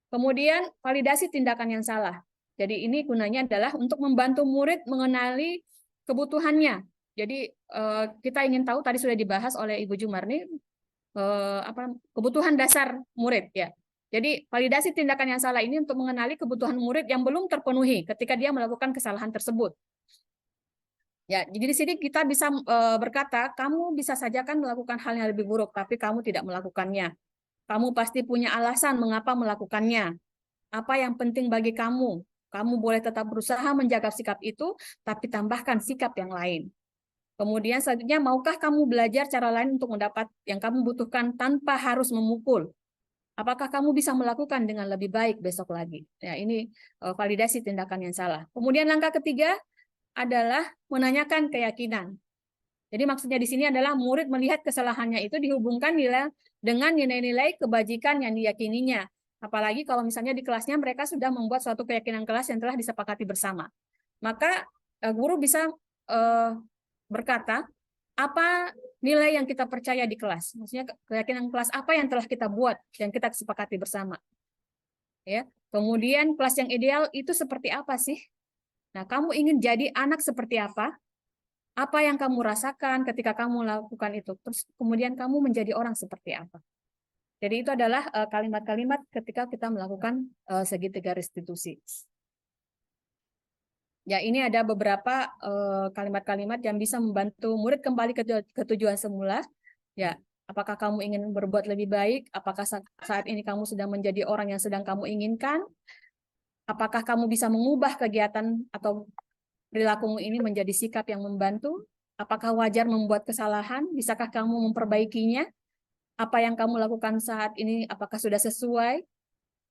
Kemudian validasi tindakan yang salah. Jadi ini gunanya adalah untuk membantu murid mengenali kebutuhannya. Jadi kita ingin tahu, tadi sudah dibahas oleh Ibu Jumarni, kebutuhan dasar murid ya. Jadi validasi tindakan yang salah ini untuk mengenali kebutuhan murid yang belum terpenuhi ketika dia melakukan kesalahan tersebut. Ya, jadi di sini kita bisa berkata, kamu bisa saja kan melakukan hal yang lebih buruk, tapi kamu tidak melakukannya. Kamu pasti punya alasan mengapa melakukannya. Apa yang penting bagi kamu? Kamu boleh tetap berusaha menjaga sikap itu, tapi tambahkan sikap yang lain. Kemudian selanjutnya, maukah kamu belajar cara lain untuk mendapat yang kamu butuhkan tanpa harus memukul? Apakah kamu bisa melakukan dengan lebih baik besok lagi? Ya, ini validasi tindakan yang salah. Kemudian langkah ketiga adalah menanyakan keyakinan. Jadi maksudnya di sini adalah murid melihat kesalahannya itu dihubungkan dengan nilai-nilai kebajikan yang diyakininya. Apalagi kalau misalnya di kelasnya mereka sudah membuat suatu keyakinan kelas yang telah disepakati bersama. Maka guru bisa berkata, apa nilai yang kita percaya di kelas? Maksudnya keyakinan kelas apa yang telah kita buat dan kita sepakati bersama. Ya. Kemudian kelas yang ideal itu seperti apa sih? Nah, kamu ingin jadi anak seperti apa? Apa yang kamu rasakan ketika kamu lakukan itu? Terus kemudian kamu menjadi orang seperti apa? Jadi itu adalah kalimat-kalimat ketika kita melakukan segitiga restitusi. Ya, ini ada beberapa kalimat-kalimat yang bisa membantu murid kembali ke tujuan semula. Ya, apakah kamu ingin berbuat lebih baik? Apakah saat ini kamu sudah menjadi orang yang sedang kamu inginkan? Apakah kamu bisa mengubah kegiatan atau perilakumu ini menjadi sikap yang membantu? Apakah wajar membuat kesalahan? Bisakah kamu memperbaikinya? Apa yang kamu lakukan saat ini, apakah sudah sesuai?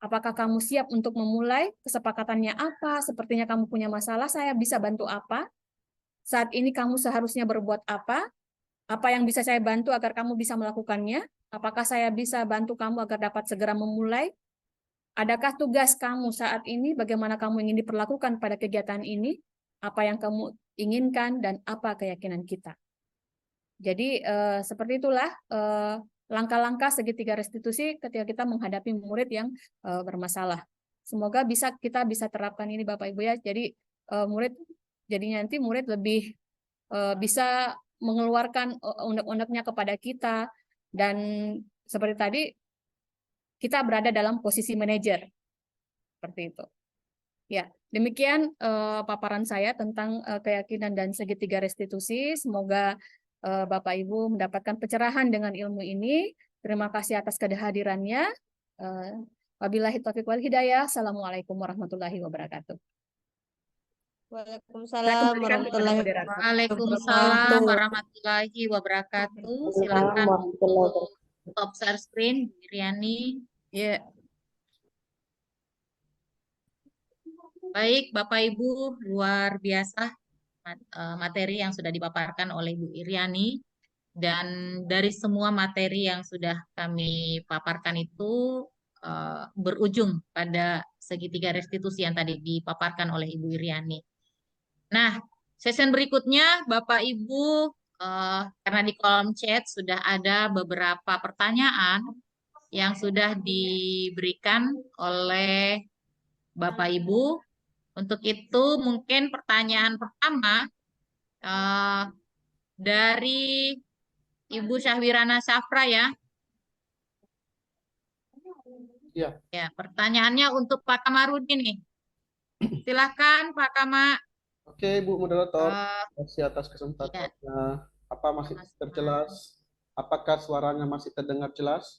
Apakah kamu siap untuk memulai? Kesepakatannya apa? Sepertinya kamu punya masalah, saya bisa bantu apa? Saat ini kamu seharusnya berbuat apa? Apa yang bisa saya bantu agar kamu bisa melakukannya? Apakah saya bisa bantu kamu agar dapat segera memulai? Adakah tugas kamu saat ini? Bagaimana kamu ingin diperlakukan pada kegiatan ini? Apa yang kamu inginkan dan apa keyakinan kita? Jadi seperti itulah langkah-langkah segitiga restitusi ketika kita menghadapi murid yang bermasalah. Semoga kita bisa terapkan ini Bapak Ibu ya. Jadi nanti murid lebih bisa mengeluarkan unek-uneknya kepada kita, dan seperti tadi kita berada dalam posisi manajer seperti itu. Ya, demikian paparan saya tentang keyakinan dan segitiga restitusi. Semoga Bapak Ibu mendapatkan pencerahan dengan ilmu ini. Terima kasih atas kehadirannya. Wabillahi taufiq wal hidayah. Assalamualaikum warahmatullahi wabarakatuh. Waalaikumsalam warahmatullahi wabarakatuh. Waalaikumsalam warahmatullahi wabarakatuh. Silakan untuk top share screen, Riani. Ya. Baik, Bapak Ibu, luar biasa materi yang sudah dipaparkan oleh Bu Iriani. Dan dari semua materi yang sudah kami paparkan itu berujung pada segitiga restitusi yang tadi dipaparkan oleh Ibu Iriani. Nah, session berikutnya Bapak Ibu, karena di kolom chat sudah ada beberapa pertanyaan yang sudah diberikan oleh Bapak Ibu. Untuk itu mungkin pertanyaan pertama dari Ibu Syahwirana Syafra ya. Iya. Ya, pertanyaannya untuk Pak Kamarudin nih. Silakan Pak Kama. Oke, Bu Moderator. Terima kasih atas kesempatannya. Ya. Apa masih terjelas? Apakah suaranya masih terdengar jelas?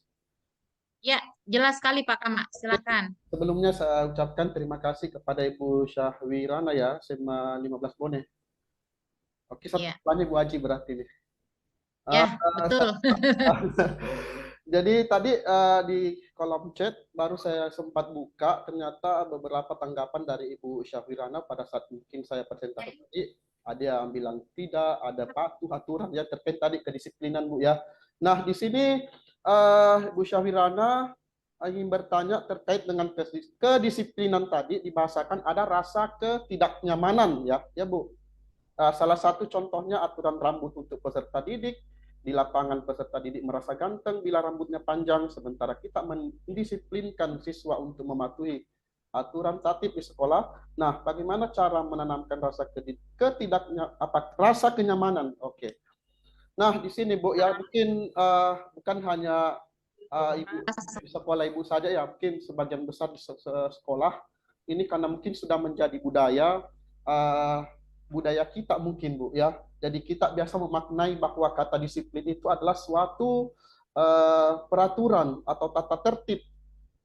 Ya, jelas sekali Pak Kama. Silakan. Sebelumnya saya ucapkan terima kasih kepada Ibu Syahwirana ya, SMA 15 Bone. Oke, satu pertanyaan Bu Haji berarti nih. Ya, betul. Jadi tadi di kolom chat baru saya sempat buka, ternyata beberapa tanggapan dari Ibu Syahwirana pada saat mungkin saya presentasi tadi. Ada yang bilang tidak, ada patuh aturan ya, terkait tadi kedisiplinan Bu ya. Nah di sini Bu Syahwirana ingin bertanya terkait dengan kedisiplinan tadi, dibahasakan ada rasa ketidaknyamanan ya Bu. Salah satu contohnya aturan rambut untuk peserta didik. Di lapangan peserta didik merasa ganteng bila rambutnya panjang, sementara kita mendisiplinkan siswa untuk mematuhi aturan tatib di sekolah. Nah, bagaimana cara menanamkan rasa rasa kenyamanan? Oke. Nah, di sini Bu ya, mungkin bukan hanya ibu di sekolah ibu saja ya, mungkin sebagian besar di sekolah ini karena mungkin sudah menjadi budaya kita mungkin Bu ya. Jadi kita biasa memaknai bahwa kata disiplin itu adalah suatu peraturan atau tata tertib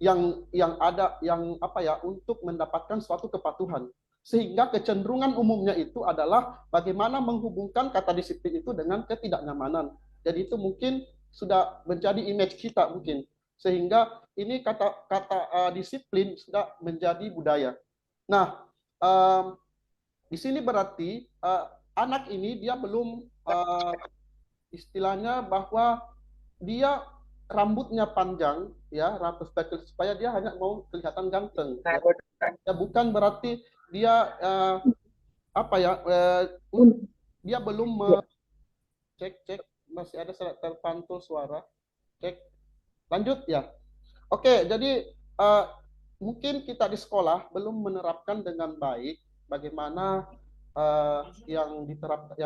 yang ada yang untuk mendapatkan suatu kepatuhan. Sehingga kecenderungan umumnya itu adalah bagaimana menghubungkan kata disiplin itu dengan ketidaknyamanan. Jadi itu mungkin sudah menjadi image kita mungkin. Sehingga ini kata disiplin sudah menjadi budaya. Nah, di sini berarti anak ini dia belum istilahnya bahwa dia rambutnya panjang ya, rambut supaya dia hanya mau kelihatan ganteng. Ya, bukan berarti dia dia belum cek masih ada terpantul suara. Cek. Lanjut ya. Oke, jadi mungkin kita di sekolah belum menerapkan dengan baik bagaimana yang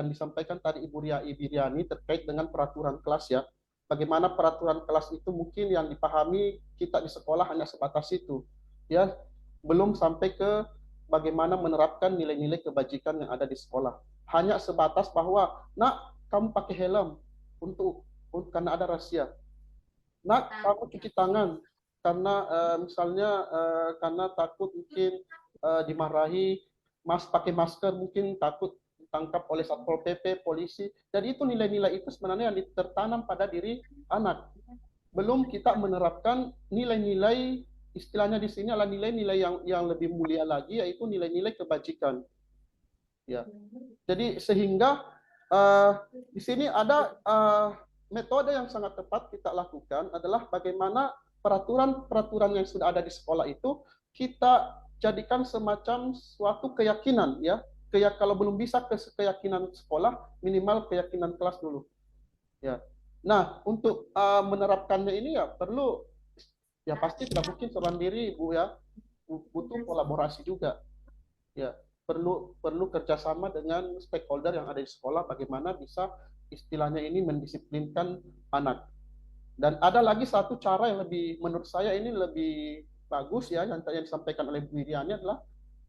disampaikan tadi Ibu Iriani terkait dengan peraturan kelas ya. Bagaimana peraturan kelas itu mungkin yang dipahami kita di sekolah hanya sebatas itu, ya, belum sampai ke bagaimana menerapkan nilai-nilai kebajikan yang ada di sekolah. Hanya sebatas bahwa, nak, kamu pakai helm karena ada razia. Nak, kamu cuci tangan karena misalnya karena takut mungkin dimarahi, pakai masker mungkin takut ditangkap oleh Satpol PP, polisi. Jadi itu nilai-nilai itu sebenarnya yang tertanam pada diri anak. Belum kita menerapkan nilai-nilai, istilahnya di sini adalah nilai-nilai yang lebih mulia lagi, yaitu nilai-nilai kebajikan. Ya. Jadi sehingga di sini ada metode yang sangat tepat kita lakukan adalah bagaimana peraturan-peraturan yang sudah ada di sekolah itu kita jadikan semacam suatu keyakinan, ya. Kalau belum bisa keyakinan sekolah, minimal keyakinan kelas dulu. Ya. Nah, untuk menerapkannya ini ya perlu, ya pasti tidak mungkin seorang diri, Bu, ya. Butuh kolaborasi juga. Ya, perlu kerjasama dengan stakeholder yang ada di sekolah, bagaimana bisa istilahnya ini mendisiplinkan anak. Dan ada lagi satu cara yang menurut saya ini lebih bagus ya, yang disampaikan oleh Bu Iriani adalah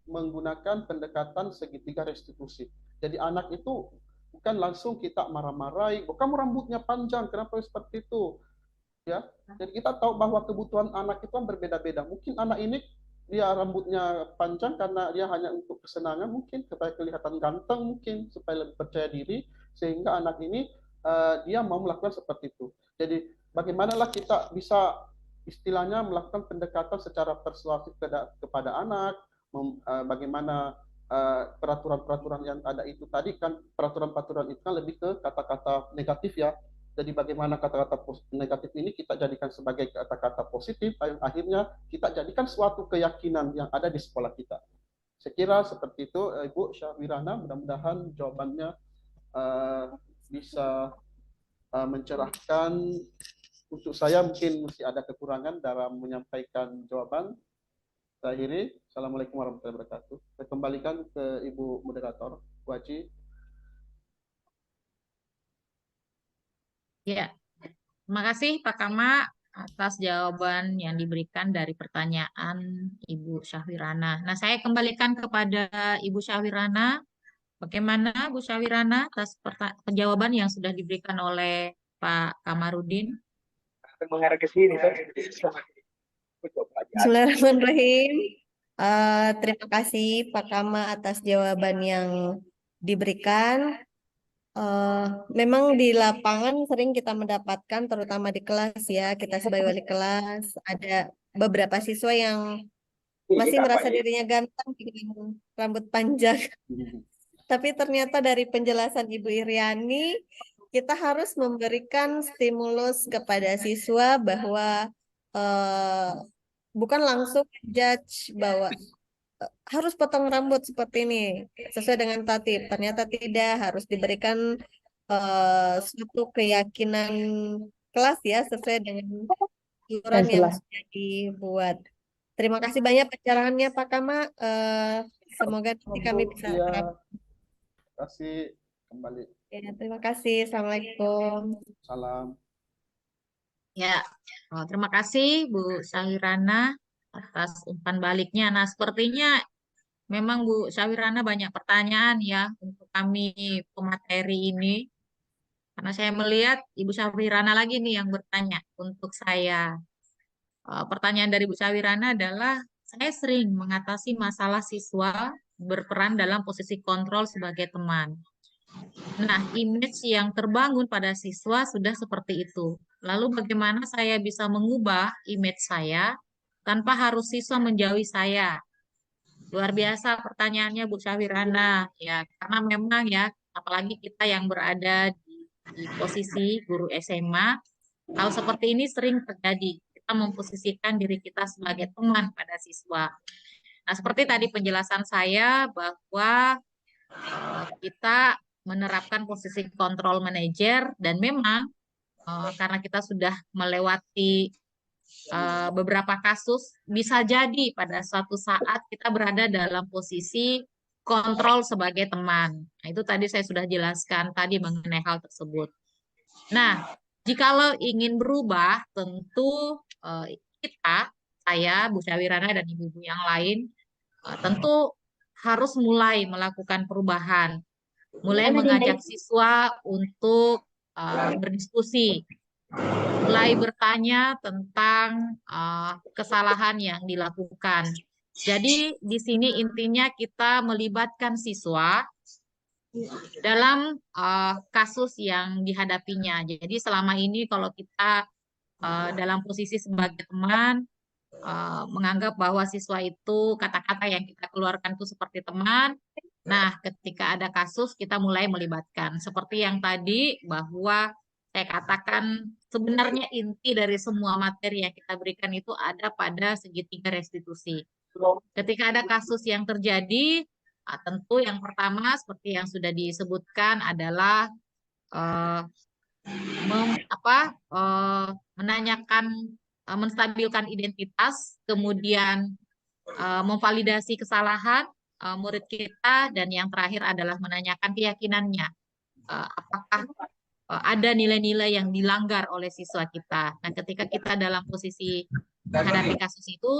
menggunakan pendekatan segitiga restitusi. Jadi anak itu bukan langsung kita marah-marahi, oh, kamu rambutnya panjang, kenapa seperti itu? Ya, jadi kita tahu bahwa kebutuhan anak itu kan berbeda-beda. Mungkin anak ini dia rambutnya panjang karena dia hanya untuk kesenangan, mungkin supaya kelihatan ganteng, mungkin supaya lebih percaya diri, sehingga anak ini dia mau melakukan seperti itu. Jadi bagaimanalah kita bisa istilahnya melakukan pendekatan secara persuasif kepada anak, bagaimana peraturan-peraturan yang ada itu tadi kan, peraturan-peraturan itu kan lebih ke kata-kata negatif ya. Jadi bagaimana kata-kata negatif ini kita jadikan sebagai kata-kata positif, akhirnya kita jadikan suatu keyakinan yang ada di sekolah kita. Saya kira seperti itu, Ibu Syahwirana, mudah-mudahan jawabannya bisa mencerahkan. Untuk saya mungkin masih ada kekurangan dalam menyampaikan jawaban. Saya akhiri. Assalamualaikum warahmatullahi wabarakatuh. Saya kembalikan ke Ibu Moderator, Bu Aci. Ya, terima kasih Pak Kama atas jawaban yang diberikan dari pertanyaan Ibu Syahwirana. Nah, saya kembalikan kepada Ibu Syahwirana. Bagaimana Bu Syahwirana atas jawaban yang sudah diberikan oleh Pak Kamarudin? Mengarah ke sini. Bismillahirrahmanirrahim. Terima kasih Pak Kama atas jawaban yang diberikan. Memang di lapangan sering kita mendapatkan, terutama di kelas ya, kita sebagai wali kelas, ada beberapa siswa yang masih merasa dirinya ganteng dengan rambut panjang. Tapi ternyata dari penjelasan Ibu Iriani, kita harus memberikan stimulus kepada siswa bahwa bukan langsung judge bahwa harus potong rambut seperti ini sesuai dengan tatib. Ternyata tidak, harus diberikan suatu keyakinan kelas ya sesuai dengan aturan yang sudah dibuat. Terima kasih banyak pencerahannya Pak Kama. Semoga nanti kami bisa terima kasih kembali. Ya, terima kasih. Assalamualaikum. Salam. Ya, terima kasih Bu Syahwirana atas umpan baliknya. Nah, sepertinya memang Bu Syahwirana banyak pertanyaan ya untuk kami pemateri ini. Karena saya melihat Ibu Syahwirana lagi nih yang bertanya untuk saya. Pertanyaan dari Bu Syahwirana adalah, saya sering mengatasi masalah siswa berperan dalam posisi kontrol sebagai teman. Nah, image yang terbangun pada siswa sudah seperti itu. Lalu bagaimana saya bisa mengubah image saya tanpa harus siswa menjauhi saya? Luar biasa pertanyaannya Bu Syahwirana. Ya, karena memang ya, apalagi kita yang berada di posisi guru SMA, hal seperti ini sering terjadi. Kita memposisikan diri kita sebagai teman pada siswa. Nah, seperti tadi penjelasan saya bahwa kita menerapkan posisi kontrol manajer, dan memang karena kita sudah melewati beberapa kasus, bisa jadi pada suatu saat kita berada dalam posisi kontrol sebagai teman. Nah, itu tadi saya sudah jelaskan tadi mengenai hal tersebut. Nah, jikalau ingin berubah, tentu saya, Bu Syawirana dan ibu-ibu yang lain, tentu harus mulai melakukan perubahan, mulai mengajak siswa untuk berdiskusi, mulai bertanya tentang kesalahan yang dilakukan. Jadi di sini intinya kita melibatkan siswa dalam kasus yang dihadapinya. Jadi selama ini kalau kita dalam posisi sebagai teman menganggap bahwa siswa itu kata-kata yang kita keluarkan itu seperti teman. Nah, ketika ada kasus kita mulai melibatkan. Seperti yang tadi bahwa saya katakan sebenarnya inti dari semua materi yang kita berikan itu ada pada segitiga restitusi. Ketika ada kasus yang terjadi, tentu yang pertama seperti yang sudah disebutkan adalah menanyakan, menstabilkan identitas, kemudian memvalidasi kesalahan murid kita, dan yang terakhir adalah menanyakan keyakinannya. Apakah ada nilai-nilai yang dilanggar oleh siswa kita. Nah, ketika kita dalam posisi menghadapi kasus itu,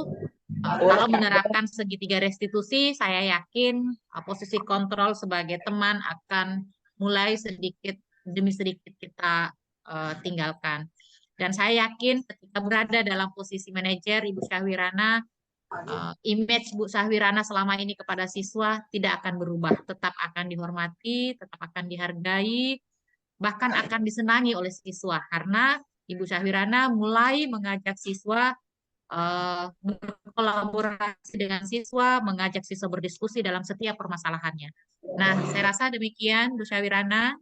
kalau menerapkan segitiga restitusi, saya yakin posisi kontrol sebagai teman akan mulai sedikit demi sedikit kita tinggalkan. Dan saya yakin ketika berada dalam posisi manajer, Ibu Syahwirana, image Bu Syahwirana selama ini kepada siswa tidak akan berubah, tetap akan dihormati, tetap akan dihargai, bahkan akan disenangi oleh siswa karena Ibu Syahwirana mulai mengajak siswa berkolaborasi dengan siswa, mengajak siswa berdiskusi dalam setiap permasalahannya. Nah, saya rasa demikian Bu Syahwirana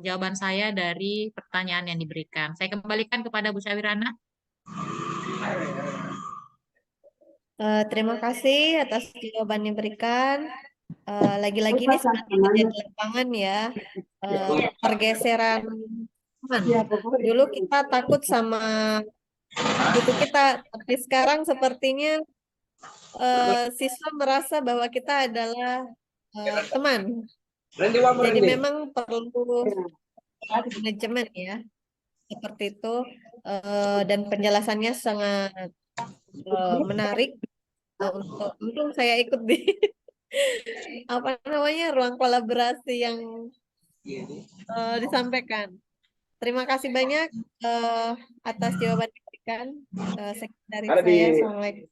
jawaban saya dari pertanyaan yang diberikan. Saya kembalikan kepada Bu Syahwirana. Terima kasih atas jawaban yang diberikan. Lagi-lagi ini sebenarnya kerja di lapangan ya, pergeseran teman. Dulu kita takut sama buku kita, tapi sekarang sepertinya siswa merasa bahwa kita adalah teman. Jadi memang perlu manajemen ya, seperti itu, dan penjelasannya sangat menarik. Untung saya ikut di ruang kolaborasi yang disampaikan. Terima kasih banyak atas jawaban yang diberikan. Sekretaris saya, Assalamualaikum.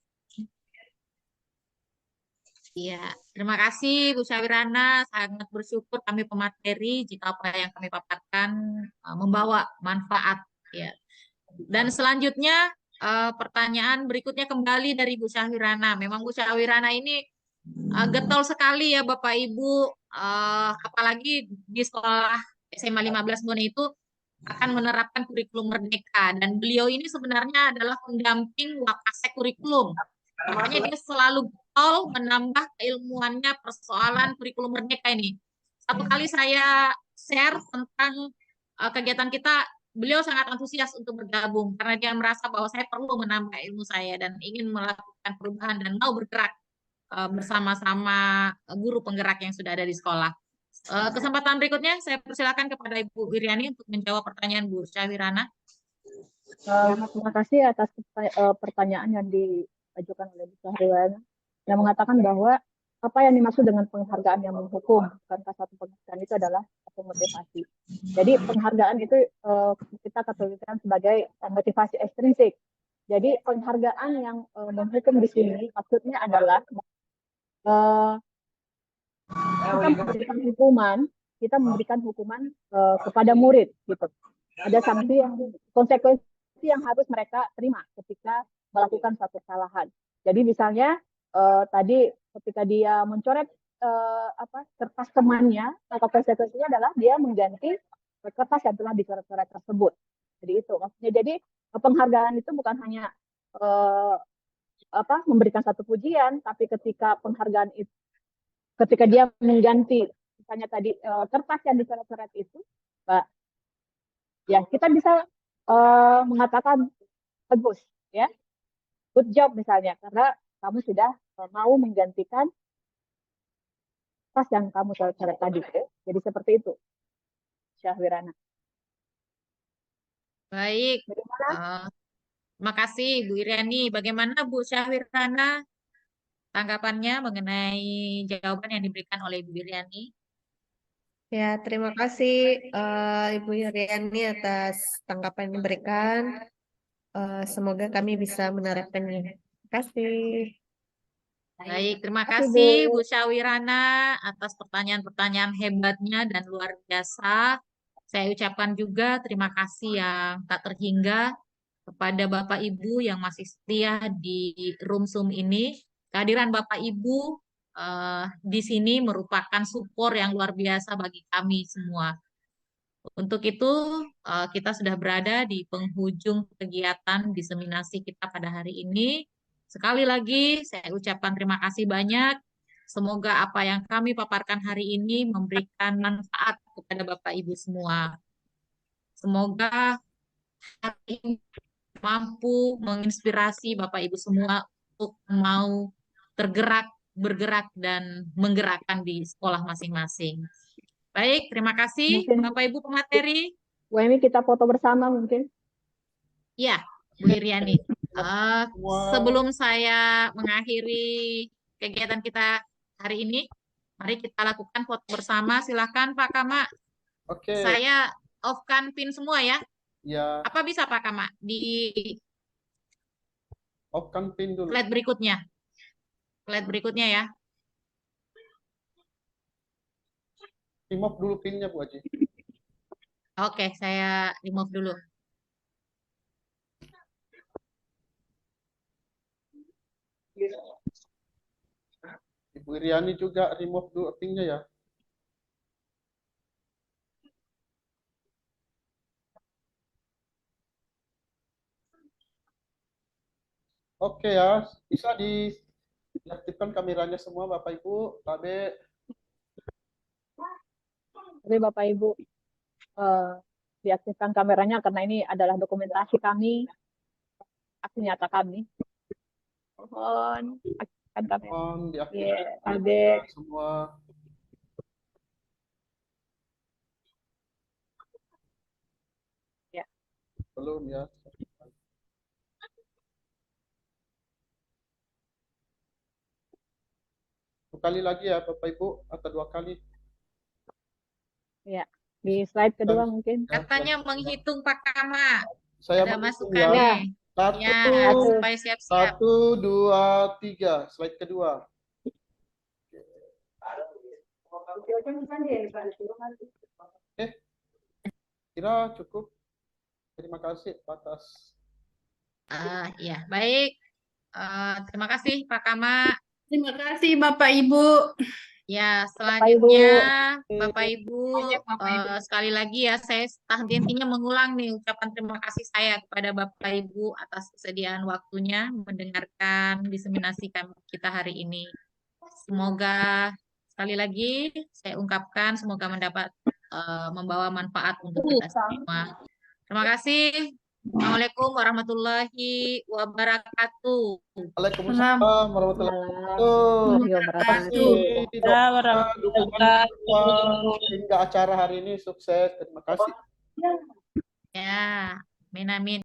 Iya, terima kasih Bu Syahwirana. Sangat bersyukur kami pemateri jika apa yang kami paparkan membawa manfaat. Ya. Dan selanjutnya pertanyaan berikutnya kembali dari Bu Syahwirana. Memang Bu Syahwirana ini getol sekali ya Bapak Ibu, apalagi di sekolah SMA 15 Bone itu akan menerapkan kurikulum merdeka, dan beliau ini sebenarnya adalah pendamping Wakasek kurikulum. Makanya dia selalu getol menambah keilmuannya persoalan kurikulum merdeka ini. Satu kali saya share tentang kegiatan kita, beliau sangat antusias untuk bergabung karena dia merasa bahwa saya perlu menambah ilmu saya dan ingin melakukan perubahan dan mau bergerak bersama-sama guru penggerak yang sudah ada di sekolah. Kesempatan berikutnya saya persilakan kepada Ibu Wiriani untuk menjawab pertanyaan Bu Syahwirana. Terima kasih atas pertanyaan yang diajukan oleh Bu Syahwirana yang mengatakan bahwa apa yang dimaksud dengan penghargaan yang menghukum. Bukankah satu penghargaan itu adalah satu motivasi. Jadi penghargaan itu kita kategorikan sebagai motivasi ekstrinsik. Jadi penghargaan yang menghukum di sini maksudnya adalah kita memberikan hukuman kepada murid gitu. Ada sanksi yang konsekuensi yang harus mereka terima ketika melakukan suatu kesalahan. Jadi misalnya tadi ketika dia mencoret kertas temannya, maka konsekuensinya adalah dia mengganti kertas yang telah dicoret-coret tersebut. Jadi itu maksudnya. Jadi penghargaan itu bukan hanya memberikan satu pujian, tapi ketika penghargaan itu, ketika dia mengganti misalnya tadi kertas yang dicoret-coret itu, ya kita bisa mengatakan bagus, ya, good job misalnya, karena kamu sudah mau menggantikan tas yang kamu coret tadi. Jadi seperti itu, Syahwirana. Baik. Bagaimana? Terima kasih Bu Iriani. Bagaimana Bu Syahwirana tanggapannya mengenai jawaban yang diberikan oleh Ibu Iriani? Ya, terima kasih Ibu Yuryani atas tanggapan yang diberikan. Semoga kami bisa menerapkannya. Terima kasih. Baik, terima Terima kasih, kasih Bu. Bu Syahwirana atas pertanyaan-pertanyaan hebatnya dan luar biasa. Saya ucapkan juga terima kasih yang tak terhingga kepada Bapak Ibu yang masih setia di room Zoom ini. Kehadiran Bapak Ibu di sini merupakan support yang luar biasa bagi kami semua. Untuk itu, kita sudah berada di penghujung kegiatan diseminasi kita pada hari ini. Sekali lagi, saya ucapkan terima kasih banyak. Semoga apa yang kami paparkan hari ini memberikan manfaat kepada Bapak Ibu semua. Semoga hari ini mampu menginspirasi Bapak Ibu semua untuk mau bergerak, dan menggerakkan di sekolah masing-masing. Baik, terima kasih Mungkin Bapak Ibu pemateri. Bu Emi kita foto bersama mungkin. Ya, Bu Iriani. Semua. Sebelum saya mengakhiri kegiatan kita hari ini, mari kita lakukan foto bersama. Silakan Pak Kama. Oke. Saya off-kan pin semua ya. Ya, Apa bisa Pak Kama di off-kan pin dulu. slide berikutnya? Slide berikutnya ya. Remove dulu pinnya Bu Haji. Oke, saya remove dulu. Ibu Iriani juga remove dulu pinnya ya. Oke ya, bisa diaktifkan kameranya semua Bapak Ibu. Babe, Jadi Bapak Ibu diaktifkan kameranya karena ini adalah dokumentasi kami, aksi nyata kami. Mohon aktifkan kamera. mohon Iya, diaktifkan Ade. semua. Ya. Belum ya. Satu kali lagi ya Bapak Ibu, atau 2 kali. Ya, di slide kedua mungkin. Katanya menghitung Pak Kama. Saya Ada menghitung masukan ya. nih. Satu, Ya, supaya siap-siap. 1, 2, 3. Slide kedua. Kira cukup. Terima kasih atas. Ya, baik. Terima kasih Pak Kama. Terima kasih Bapak Ibu. Ya, Bapak Ibu. selanjutnya Bapak Ibu, sekali lagi ya saya henti-hentinya mengulang nih ucapan terima kasih saya kepada Bapak Ibu atas kesediaan waktunya mendengarkan diseminasi kita hari ini. Semoga sekali lagi saya ungkapkan semoga membawa manfaat untuk kita semua. Terima kasih. Assalamualaikum warahmatullahi wabarakatuh. Waalaikumsalam warahmatullahi wabarakatuh. Hingga acara hari ini sukses. Terima kasih. Ya, amin amin.